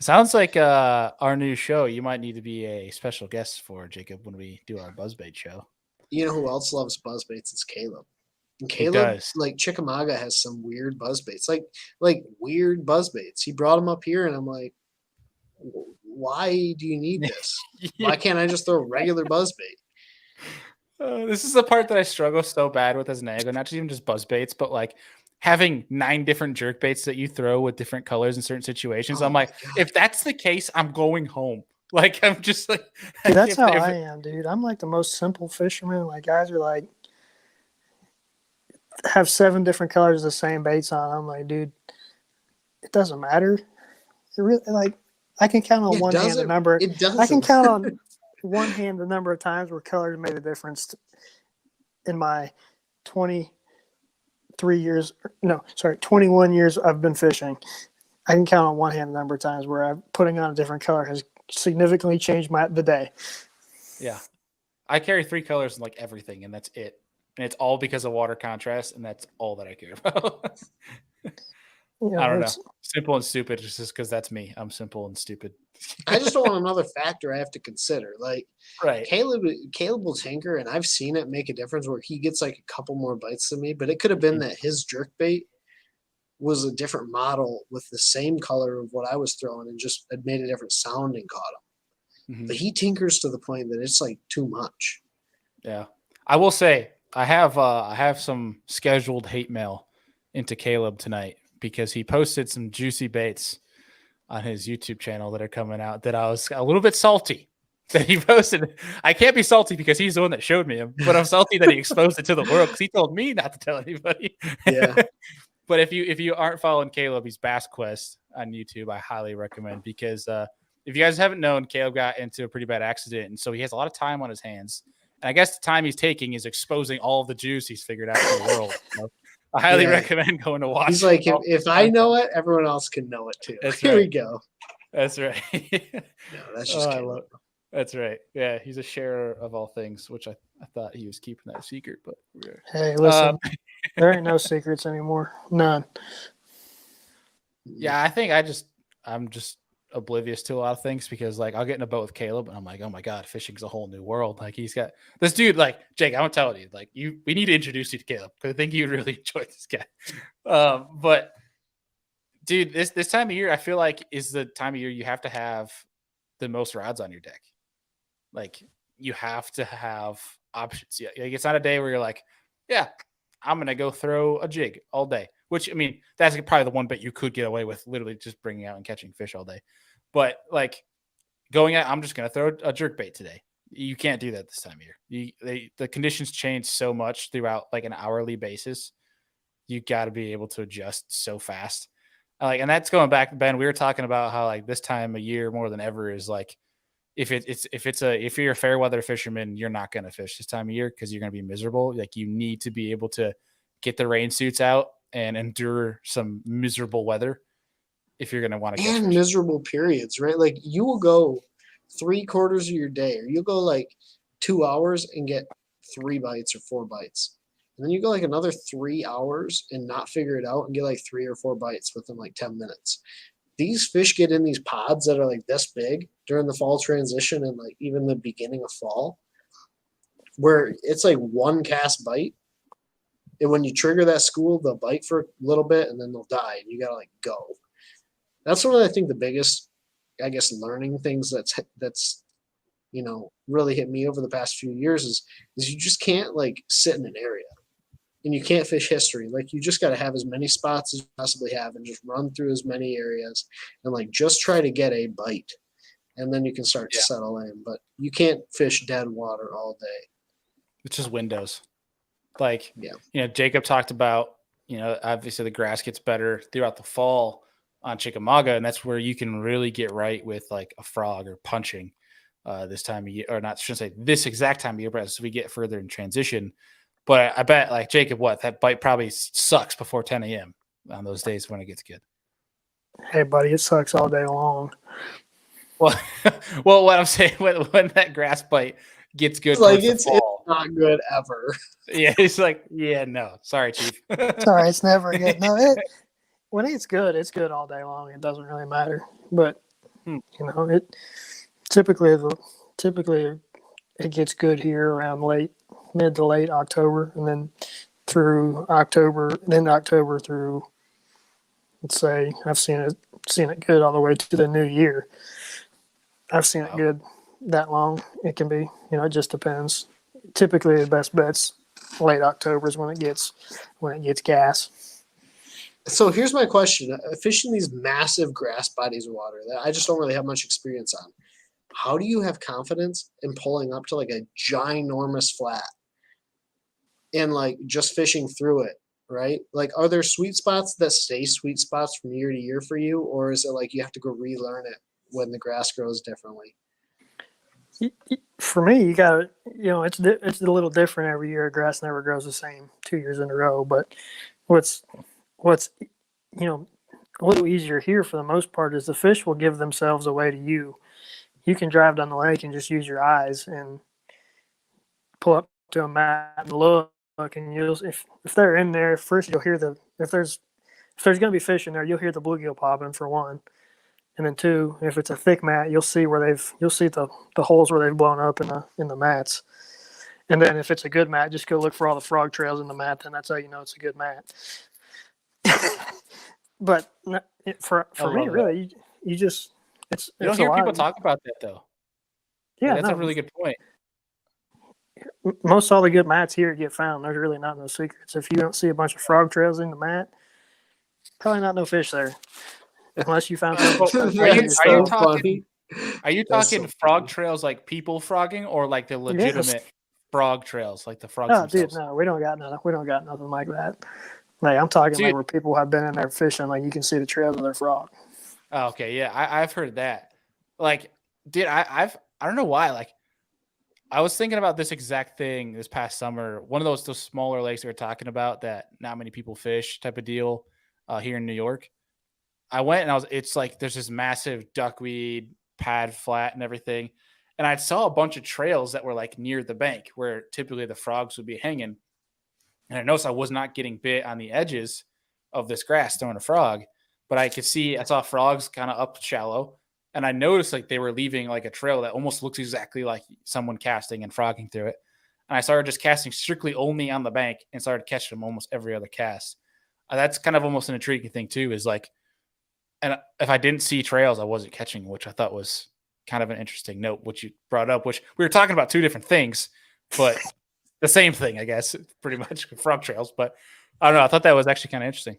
Sounds like our new show. You might need to be a special guest for, Jacob, when we do our buzzbait show. You know who else loves buzzbaits? It's Caleb. And Caleb, like Chickamauga, has some weird buzzbaits, like weird buzzbaits. He brought them up here, and I'm like, why do you need this? Why can't I just throw a regular buzzbait? This is the part that I struggle so bad with as an angler, not even just buzzbaits, but like having 9 different jerk baits that you throw with different colors in certain situations. I'm like, if that's the case, I'm going home. Like, I'm just like, dude, that's how I am, dude. I'm like the most simple fisherman. Like, guys are like, have 7 different colors of the same baits on. I'm like, dude, it doesn't matter. It really, like, I can count on one hand the number. It doesn't. I can count on one hand the number of times where colors made a difference in my 21 years I've been fishing. I can count on one hand the number of times where putting on a different color has significantly changed the day. Yeah. I carry 3 colors in like everything, and that's it. And it's all because of water contrast, and that's all that I care about. I don't know. Simple and stupid just because that's me. I'm simple and stupid. I just don't want another factor I have to consider. Like, right. Caleb will tinker, and I've seen it make a difference where he gets like a couple more bites than me, but it could have been that his jerk bait was a different model with the same color of what I was throwing and just had made a different sound and caught him. Mm-hmm. But he tinkers to the point that it's like too much. Yeah. I will say I have some scheduled hate mail into Caleb tonight because he posted some juicy baits on his YouTube channel that are coming out that I was a little bit salty that he posted. I can't be salty because he's the one that showed me him, but I'm salty that he exposed it to the world because he told me not to tell anybody. Yeah. But if you aren't following Caleb, he's Bass Quest on YouTube. I highly recommend because if you guys haven't known, Caleb got into a pretty bad accident, and so he has a lot of time on his hands. And I guess the time he's taking is exposing all of the juice he's figured out in the world. So I highly recommend going to watch. He's like, if I know it, everyone else can know it too. Here we go. That's right. No, that's just Caleb. That's right. Yeah, he's a sharer of all things, which I thought he was keeping that secret. But hey, listen, there ain't no secrets anymore. None. Yeah, I think I'm just oblivious to a lot of things because like I'll get in a boat with Caleb and I'm like, oh my god, fishing's a whole new world. Like he's got this dude. Like Jake, I'm telling you, like we need to introduce you to Caleb because I think you'd really enjoy this guy. But dude, this time of year, I feel like is the time of year you have to have the most rods on your deck. Like you have to have options. Yeah, like, it's not a day where you're like, yeah, I'm gonna go throw a jig all day. Which I mean, that's probably the one bit you could get away with, literally just bringing out and catching fish all day. But like going out, I'm just gonna throw a jerk bait today. You can't do that this time of year. The conditions change so much throughout like an hourly basis. You got to be able to adjust so fast. Like, and that's going back, Ben. We were talking about how like this time of year more than ever is like if you're a fair weather fisherman, you're not going to fish this time of year because you're going to be miserable. Like you need to be able to get the rain suits out and endure some miserable weather if you're going to want to catch and fish. miserable periods, right? Like you will go 3/4 of your day, or you'll go like 2 hours and get 3 bites or 4 bites. And then you go like another 3 hours and not figure it out and get like 3 or 4 bites within like 10 minutes. These fish get in these pods that are like this big during the fall transition and like even the beginning of fall, where it's like one cast bite. And when you trigger that school, they'll bite for a little bit and then they'll die and you gotta like go. That's one of I think the biggest, I guess, learning things that's really hit me over the past few years is you just can't like sit in an area and you can't fish history. Like you just got to have as many spots as you possibly have and just run through as many areas and like just try to get a bite, and then you can start to settle in. But you can't fish dead water all day. It's just windows. Like, Jacob talked about, obviously the grass gets better throughout the fall on Chickamauga, and that's where you can really get right with like a frog or punching this time of year, or not, I shouldn't say this exact time of year, but as we get further in transition. But I bet, like Jacob, that bite probably sucks before 10 a.m. on those days when it gets good. Hey, buddy, it sucks all day long. Well, what I'm saying, when that grass bite gets good, like it's not good ever. Yeah, it's like, no, sorry, Chief. Sorry, it's never good. No, when it's good all day long. It doesn't really matter. But it typically it gets good here around mid to late October, and then through October through, let's say, I've seen it good all the way to the new year. I've seen it good that long. It can be, it just depends. Typically, the best bet's late October is when it gets gas. So here's my question: fishing these massive grass bodies of water that I just don't really have much experience on, how do you have confidence in pulling up to like a ginormous flat and like just fishing through it, right? Like, are there sweet spots that stay sweet spots from year to year for you, or is it like you have to go relearn it when the grass grows differently? For me, you got to, it's a little different every year. Grass never grows the same 2 years in a row. But what's a little easier here for the most part is the fish will give themselves away to you. You can drive down the lake and just use your eyes and pull up to a mat and look, and if they're in there, first you'll hear if there's going to be fish in there, you'll hear the bluegill popping for one. And then two, if it's a thick mat, you'll see the holes where they've blown up in the mats. And then if it's a good mat, just go look for all the frog trails in the mat, and that's how you know it's a good mat. But for me, really, you just you don't hear people talk about that though. Yeah, that's a really good point. Most all the good mats here get found. There's really not no secrets. If you don't see a bunch of frog trails in the mat, probably not no fish there. Unless you found something. Are you talking frog trails like people frogging, or like the legitimate frog trails, like the frogs themselves? Dude, no, we don't got nothing like that. Like, I'm talking like where people have been in there fishing, like you can see the trails of their frog. Oh, okay, yeah, I've heard that. Like, dude, I don't know why. Like, I was thinking about this exact thing this past summer. One of those smaller lakes we were talking about that not many people fish type of deal here in New York. I went and it's like there's this massive duckweed pad flat and everything. And I saw a bunch of trails that were like near the bank where typically the frogs would be hanging. And I noticed I was not getting bit on the edges of this grass throwing a frog, but I saw frogs kind of up shallow. And I noticed like they were leaving like a trail that almost looks exactly like someone casting and frogging through it. And I started just casting strictly only on the bank and started catching them almost every other cast. That's kind of almost an intriguing thing too, is like, and if I didn't see trails, I wasn't catching, which I thought was kind of an interesting note, which you brought up, which we were talking about two different things, but the same thing, I guess, pretty much, frog trails. But I don't know. I thought that was actually kind of interesting.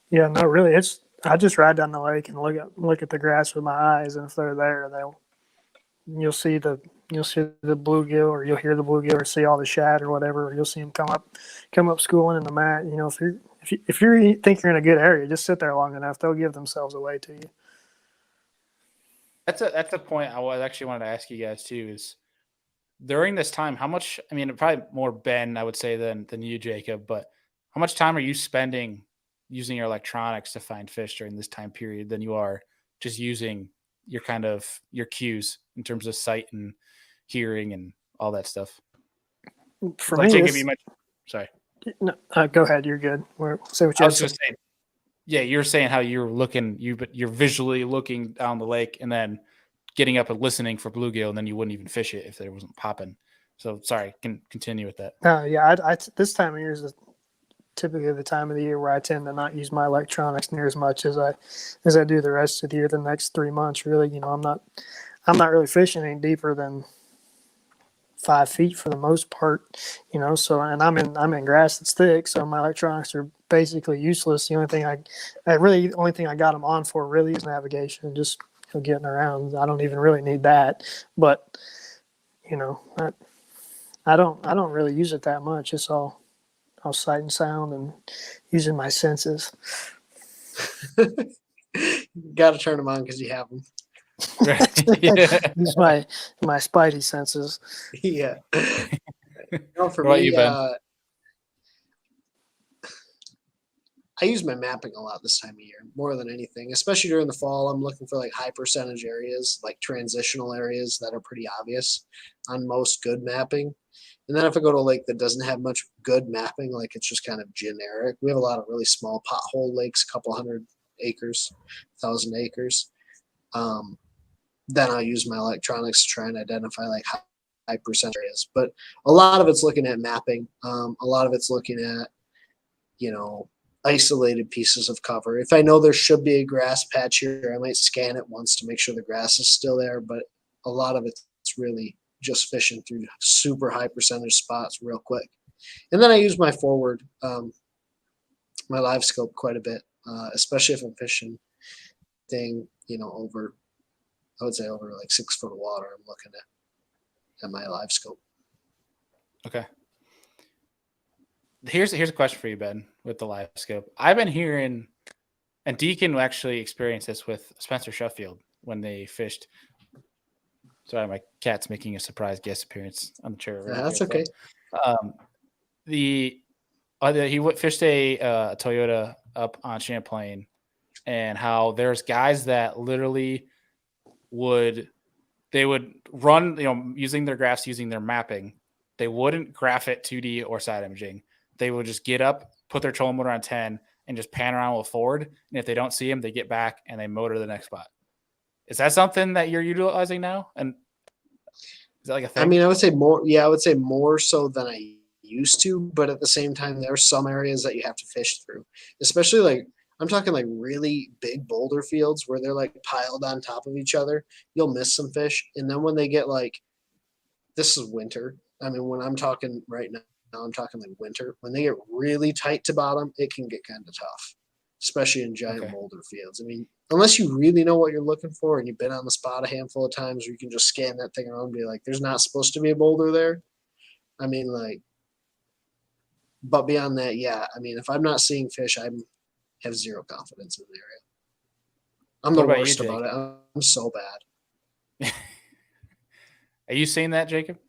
Yeah, no, really. I just ride down the lake and look at the grass with my eyes, and if they're there, you'll see the bluegill, or you'll hear the bluegill, or see all the shad or whatever, or you'll see them come up schooling in the mat. If you think you're in a good area, just sit there long enough, they'll give themselves away to you. That's a point I actually wanted to ask you guys too, is during this time, how much, probably more Ben, I would say, than you, Jacob, but how much time are you spending, using your electronics to find fish during this time period than you are just using your cues in terms of sight and hearing and all that stuff. For like me, Jacob, you mentioned, sorry. No, go ahead. You're good. Say what you I had was to just say. saying, yeah, you're saying how you're visually looking down the lake and then getting up and listening for bluegill, and then you wouldn't even fish it if there wasn't popping. So sorry, can continue with that. Yeah, this time of year is typically the time of the year where I tend to not use my electronics near as much as I do the rest of the year. The next 3 months, really, I'm not really fishing any deeper than 5 feet for the most part, So, and I'm in grass that's thick, so my electronics are basically useless. The only thing I got them on for really is navigation, just getting around. I don't even really need that, but I don't really use it that much. It's all sight and sound and using my senses. Got to turn them on because you have them. Right. Yeah. Use my spidey senses. Yeah. For What about me, you, Ben? I use my mapping a lot this time of year, more than anything, especially during the fall. I'm looking for like high percentage areas, like transitional areas that are pretty obvious on most good mapping. And then if I go to a lake that doesn't have much good mapping, like it's just kind of generic, we have a lot of really small pothole lakes, a couple hundred acres, 1,000 acres. Then I'll use my electronics to try and identify like high percent areas. But a lot of it's looking at mapping. A lot of it's looking at, isolated pieces of cover. If I know there should be a grass patch here, I might scan it once to make sure the grass is still there. But a lot of it's really just fishing through super high percentage spots real quick. And then I use my forward, my live scope quite a bit, especially if I'm fishing over, I would say over like 6 foot of water. I'm looking at my live scope. Okay. Here's a question for you, Ben, with the live scope. I've been hearing, and Deacon actually experienced this with Spencer Sheffield when they fished. Sorry, my cat's making a surprise guest appearance on the chair. Yeah, that's okay. He fished a Toyota up on Champlain, and how there's guys that literally would run, using their graphs, using their mapping. They wouldn't graph it 2D or side imaging. They would just get up, put their trolling motor on 10, and just pan around with forward. And if they don't see him, they get back and they motor the next spot. Is that something that you're utilizing now? And is that like a thing? I mean, I would say more. Yeah, I would say more so than I used to. But at the same time, there are some areas that you have to fish through, especially like I'm talking like really big boulder fields where they're like piled on top of each other. You'll miss some fish, and then when they get like, this is winter. I mean, when I'm talking right now, I'm talking like winter. When they get really tight to bottom, it can get kind of tough, especially in giant boulder fields. I mean, unless you really know what you're looking for and you've been on the spot a handful of times, or you can just scan that thing around and be like, there's not supposed to be a boulder there. I mean, but beyond that, yeah. I mean, if I'm not seeing fish, I have zero confidence in the area. I'm the worst about it. I'm so bad. Are you seeing that, Jacob?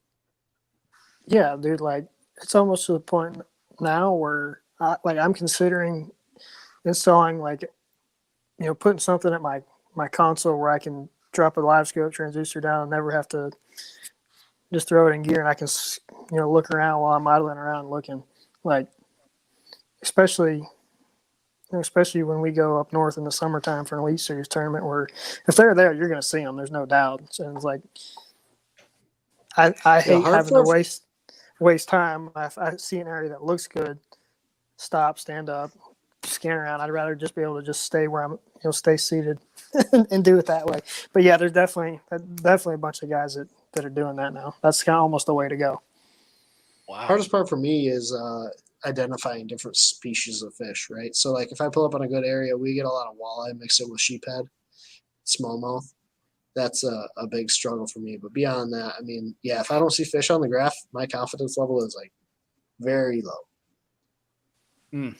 Yeah, dude. Like, it's almost to the point now where I'm considering installing putting something at my console where I can drop a live scope transducer down and never have to just throw it in gear, and I can look around while I'm idling around looking. Like, especially when we go up north in the summertime for an Elite Series tournament, where if they're there, you're going to see them. There's no doubt. And it's like I hate having to waste time. I see an area that looks good, stop, stand up, scan around. I'd rather just be able to just stay where I'm, stay seated and do it that way. But yeah, there's definitely a bunch of guys that are doing that now. That's kind of almost the way to go. Wow. Hardest part for me is identifying different species of fish, right? So like if I pull up on a good area, we get a lot of walleye mixed in with sheephead, smallmouth. That's a big struggle for me. But beyond that, I mean, yeah, if I don't see fish on the graph, my confidence level is like very low.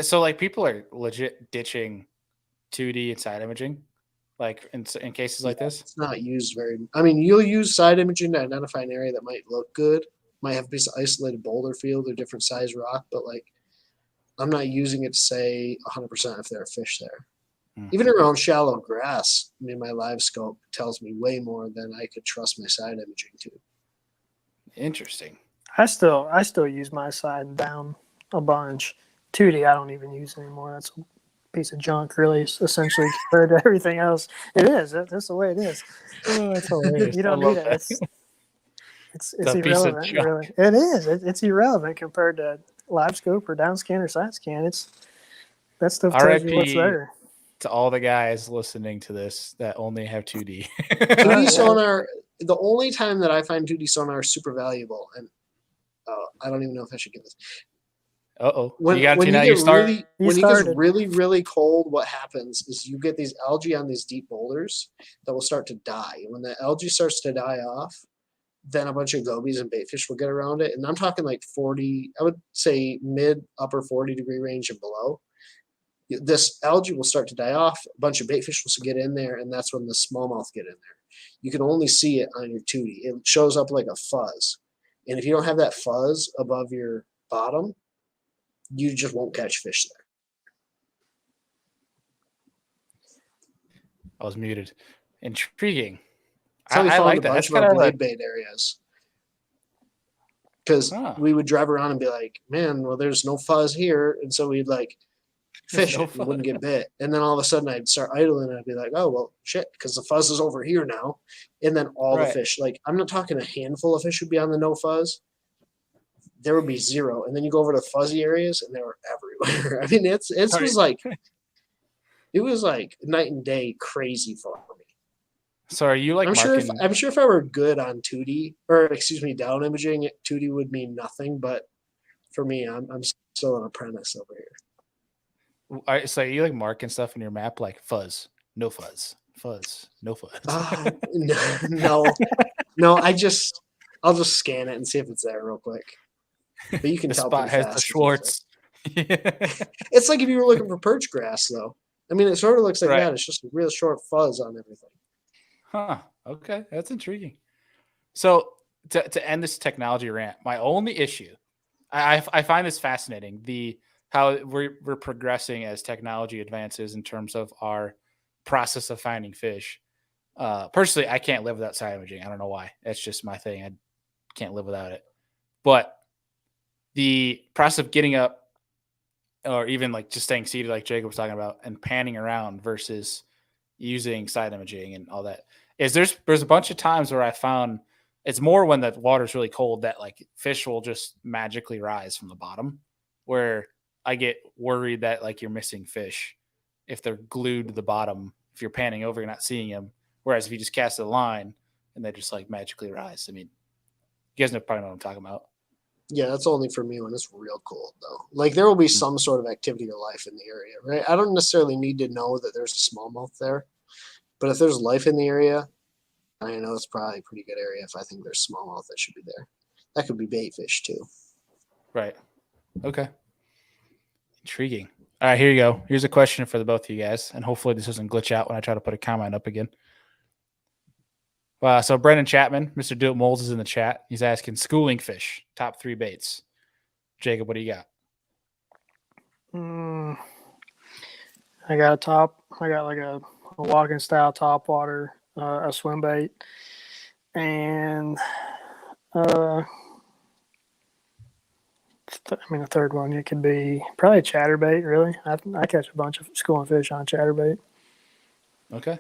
So like people are legit ditching 2D and side imaging, like in cases like this. It's not used very. I mean, you'll use side imaging to identify an area that might look good, might have a piece of isolated boulder field or different size rock, but like I'm not using it to say 100% if there are fish there. Even around shallow grass, I mean, my live scope tells me way more than I could trust my side imaging to. Interesting. I still use my side down a bunch. 2D I don't even use anymore. That's a piece of junk, really, essentially, compared to everything else. It is. That's the way it is. Oh, that's hilarious. You don't need it. It's irrelevant, really. It is. It's irrelevant compared to live scope or down scan or side scan. That stuff tells you what's there. To all the guys listening to this that only have 2D. 2D sonar, the only time that I find 2D sonar super valuable, and I don't even know if I should get this. When it gets really, really cold, what happens is you get these algae on these deep boulders that will start to die. When the algae starts to die off, then a bunch of gobies and baitfish will get around it. And I'm talking like 40, I would say upper 40-degree range and below. This algae will start to die off. A bunch of baitfish will get in there, and that's when the smallmouth get in there. You can only see it on your 2D. It shows up like a fuzz. And if you don't have that fuzz above your bottom, you just won't catch fish there. I was muted. Intriguing. I like that. That's kind of blade bait areas. Because we would drive around and be like, man, well, there's no fuzz here. And so we'd like fish it and wouldn't get bit. And then all of a sudden I'd start idling and I'd be like, oh, well, shit, because the fuzz is over here now. And then all the fish, like I'm not talking a handful of fish would be on the no fuzz. There would be zero. And then you go over to the fuzzy areas and they were everywhere. I mean, it was like night and day crazy for me. So are you like I'm sure if I were good on 2D or down imaging, 2D would mean nothing. But for me, I'm still an apprentice over here. So you like marking stuff in your map like fuzz, no fuzz, fuzz, no fuzz. No. I'll just scan it and see if it's there real quick. But you can tell spot has the Schwartz. It's like if you were looking for perch grass, though. I mean, it sort of looks like that. It's just a real short fuzz on everything. Huh. Okay, that's intriguing. So to end this technology rant, my only issue, I find this fascinating. How we're progressing as technology advances in terms of our process of finding fish. Personally, I can't live without side imaging. I don't know why. That's just my thing. I can't live without it. But the process of getting up or even like just staying seated like Jacob was talking about and panning around versus using side imaging and all that is there's a bunch of times where I found it's more when the water's really cold that like fish will just magically rise from the bottom where I get worried that like you're missing fish if they're glued to the bottom. If you're panning over, you're not seeing them. Whereas if you just cast a line and they just like magically rise. I mean, you guys probably know what I'm talking about. Yeah, that's only for me when it's real cold, though. Like there will be some sort of activity or life in the area, right? I don't necessarily need to know that there's a smallmouth there, but if there's life in the area, I know it's probably a pretty good area. If I think there's smallmouth that should be there, that could be baitfish too. Right. Okay. Intriguing. All right, here you go. Here's a question for the both of you guys, and hopefully this doesn't glitch out when I try to put a comment up again. So Brendan Chapman, Mr. Do It Moles, is in the chat. He's asking schooling fish, top 3 baits. Jacob, what do you got? I got like a walking style top water, a swim bait, and the third one, it could be probably a chatterbait, really. I catch a bunch of schooling fish on chatterbait. Okay.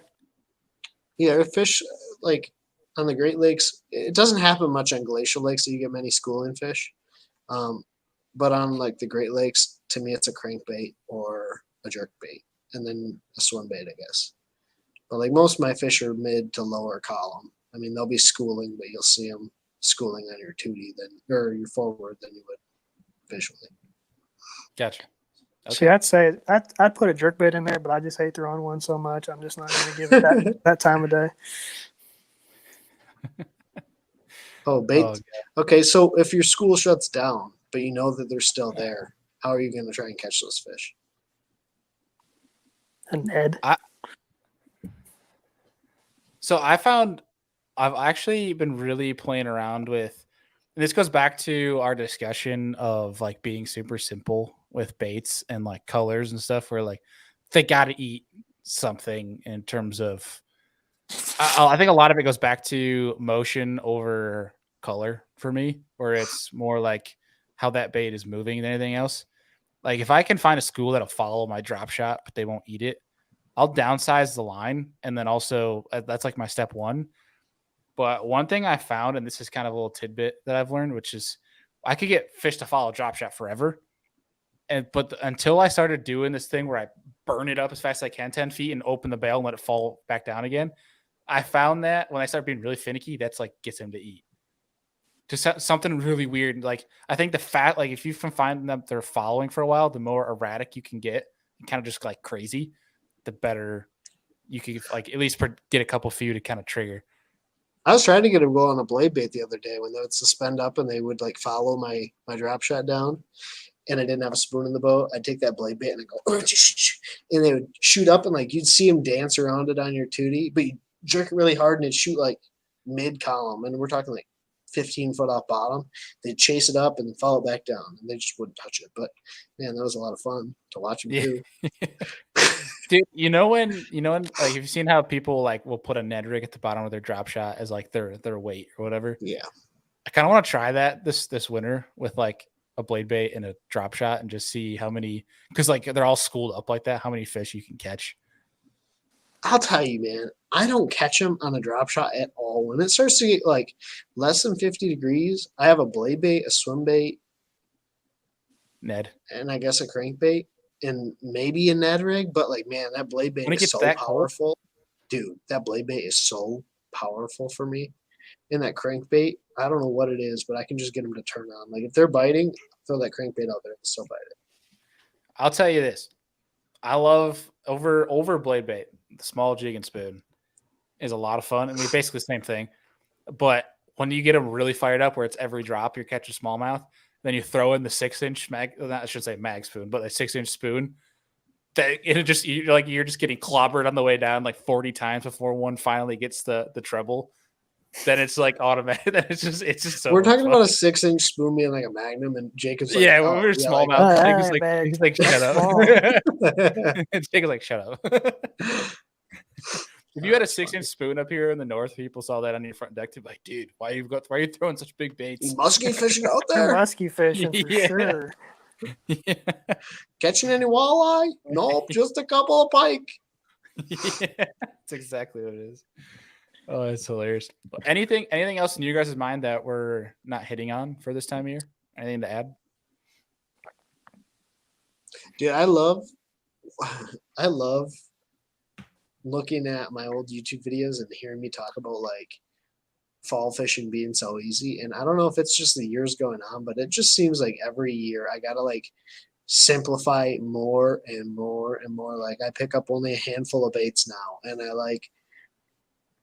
Yeah, fish, like on the Great Lakes, it doesn't happen much on glacial lakes that you get many schooling fish. But on like the Great Lakes, to me, it's a crankbait or a jerkbait, and then a swim bait, I guess. But like most of my fish are mid to lower column. I mean, they'll be schooling, but you'll see them schooling on your 2D or your forward than you would visually. Gotcha. Okay. See, I'd say I'd put a jerkbait in there, but I just hate throwing one so much. I'm just not going to give it that time of day. Bait. Oh, okay, so if your school shuts down, but you know that they're still there, how are you going to try and catch those fish? A Ned. So I've actually been really playing around with, and this goes back to our discussion of like being super simple with baits and like colors and stuff where like they got to eat something in terms of, I think a lot of it goes back to motion over color for me, where it's more like how that bait is moving than anything else. Like if I can find a school that'll follow my drop shot, but they won't eat it, I'll downsize the line. And then also that's like my step one. But one thing I found, and this is kind of a little tidbit that I've learned, which is I could get fish to follow drop shot forever. But until I started doing this thing where I burn it up as fast as I can 10 feet and open the bail and let it fall back down again, I found that when I start being really finicky, that's like gets him to eat. Just something really weird. Like I think the fat, like if you can find them, they're following for a while, the more erratic you can get and kind of just like crazy, the better you can like at least get a couple few to kind of trigger. I was trying to get him go on a blade bait the other day when they would suspend up and they would like follow my drop shot down. And I didn't have a spoon in the boat, I'd take that blade bait and I'd go, and they would shoot up and like you'd see them dance around it on your tootie, but you jerk it really hard and it'd shoot like mid column. And we're talking like 15 foot off bottom. They'd chase it up and follow it back down and they just wouldn't touch it. But man, that was a lot of fun to watch them do. Dude, you know when like you've seen how people like will put a Ned rig at the bottom of their drop shot as like their weight or whatever. Yeah. I kind of want to try that this winter with like a blade bait and a drop shot and just see how many, because like they're all schooled up like that, how many fish you can catch. I'll tell you, man, I don't catch them on a drop shot at all. When it starts to get like less than 50 degrees, I have a blade bait, a swim bait, Ned, and I guess a crankbait, and maybe a Ned rig. But like, man, that blade bait is so powerful. Dude, that blade bait is so powerful for me. And that crankbait, I don't know what it is, but I can just get them to turn on. Like if they're biting, throw that crankbait out there and still bite it. I'll tell you this. I love over blade bait. The small jig and spoon is a lot of fun. I mean, basically the same thing. But when you get them really fired up where it's every drop you're catching smallmouth, then you throw in the 6-inch mag, I should say mag spoon, but a 6-inch spoon, that it just you're just getting clobbered on the way down like 40 times before one finally gets the treble. Then it's like automatic. Then it's just so. We're talking about a 6-inch spoon being like a Magnum, and Jacob's like, when we were smallmouth. He's like, shut up. Jacob's like, shut up. If you had a 6-inch spoon up here in the north, people saw that on your front deck, they'd be like, dude, why are you throwing such big baits? You musky fishing out there. Musky fishing for sure. Yeah. Catching any walleye? Nope, just a couple of pike. Yeah, that's exactly what it is. Oh, it's hilarious. Anything else in you guys' mind that we're not hitting on for this time of year? Anything to add? Dude, I love looking at my old YouTube videos and hearing me talk about like fall fishing being so easy. And I don't know if it's just the years going on, but it just seems like every year I gotta like simplify more and more and more. Like I pick up only a handful of baits now, and I like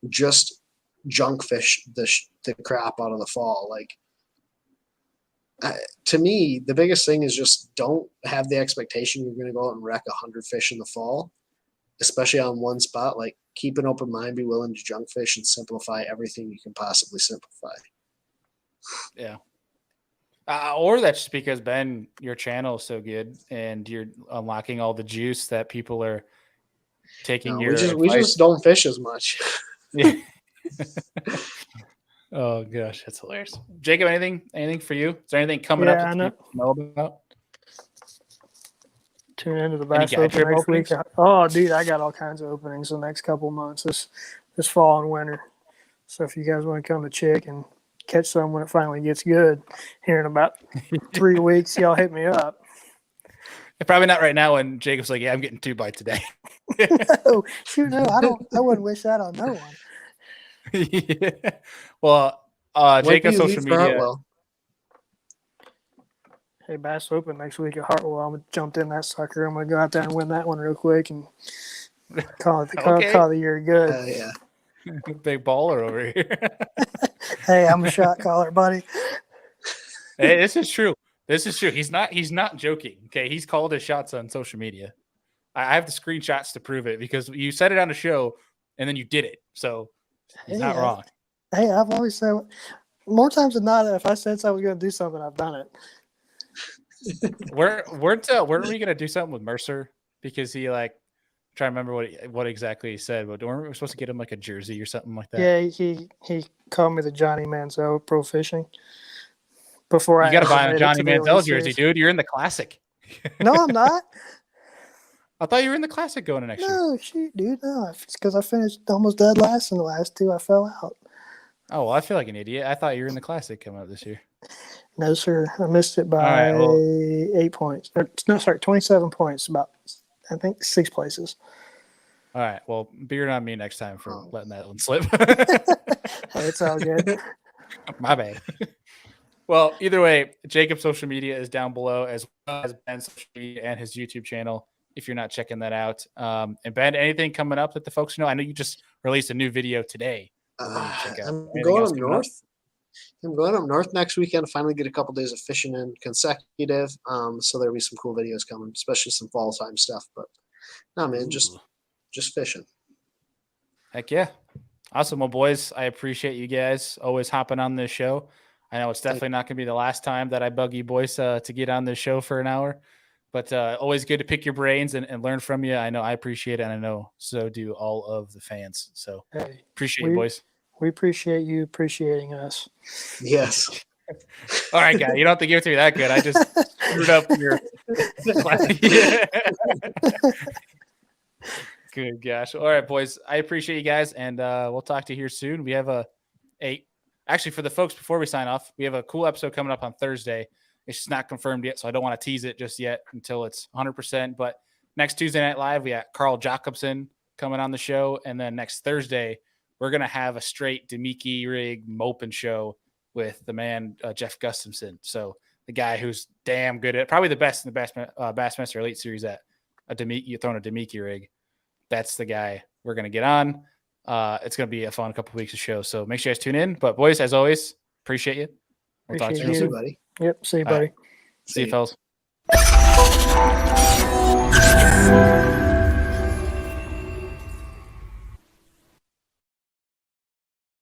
just junk fish the crap out of the fall. Like to me, the biggest thing is just don't have the expectation you're going to go out and wreck 100 fish in the fall, especially on one spot. Like keep an open mind, be willing to junk fish, and simplify everything you can possibly simplify. Yeah. Or that's just because, Ben, your channel is so good and you're unlocking all the juice that people are taking we just don't fish as much. Yeah. Oh gosh, that's hilarious. Jacob, anything for you? Is there anything coming up that you know about? Tune into the Bass Open next week. Oh, dude, I got all kinds of openings the next couple months this fall and winter. So if you guys want to come to Chick and catch some when it finally gets good here in about 3 weeks, y'all hit me up. Probably not right now when Jacob's like, yeah, I'm getting 2 bites today. No, shoot, no, I wouldn't wish that on no one. Yeah. Well, Jacob's social media. Hey, Bass Open next week at Hartwell. I'm gonna jump in that sucker. I'm gonna go out there and win that one real quick and call the year good. Yeah. Big baller over here. Hey, I'm a shot caller, buddy. Hey, this is true. He's not joking. Okay, he's called his shots on social media. I have the screenshots to prove it because you said it on the show and then you did it. So he's not wrong. Hey, I've always said more times than not, if I said I was going to do something, I've done it. weren't we gonna do something with Mercer because he like trying to remember what exactly he said, but weren't we supposed to get him like a jersey or something like that? Yeah, he called me the Johnny Manziel pro fishing. Before you got to buy a made it Johnny to the Manziel Elite jersey, Series. dude. You're in the Classic. No, I'm not. I thought you were in the Classic going next year. No, shoot, dude. No, it's because I finished almost dead last in the last two. I fell out. Oh, well, I feel like an idiot. I thought you were in the Classic coming up this year. No, sir. I missed it by 8 points. No, sorry, 27 points. About, I think, 6 places. All right. Well, beard on me next time for letting that one slip. Hey, it's all good. My bad. Well, either way, Jacob's social media is down below, as well as Ben's social media and his YouTube channel, if you're not checking that out. And Ben, anything coming up that the folks know? I know you just released a new video today. I'm going up north. I'm going up north next weekend. Finally get a couple days of fishing in consecutive. So there'll be some cool videos coming, especially some fall time stuff. But no, man, just fishing. Heck yeah. Awesome. Well, boys, I appreciate you guys always hopping on this show. I know it's definitely not going to be the last time that I bug you boys to get on this show for an hour, but always good to pick your brains and learn from you. I know I appreciate it, and I know so do all of the fans. So appreciate you, boys. We appreciate you appreciating us. Yes. All right, guy. You don't have to give it to me that good. I just screwed up your Good gosh. All right, boys. I appreciate you guys, and we'll talk to you here soon. We have actually, for the folks before we sign off, we have a cool episode coming up on Thursday. It's just not confirmed yet, so I don't want to tease it just yet until it's 100%. But next Tuesday Night Live, we got Carl Jacobson coming on the show, and then next Thursday, we're going to have a straight Demiki rig moping show with the man, Jeff Gustafson. So the guy who's damn good at, probably the best in the Bassmaster Elite Series at throwing a Demiki rig. That's the guy we're going to get on. It's going to be a fun couple of weeks of show. So make sure you guys tune in. But boys, as always, appreciate you. We'll talk to you soon, buddy. Yep. See you, buddy. Right. See you, fellas.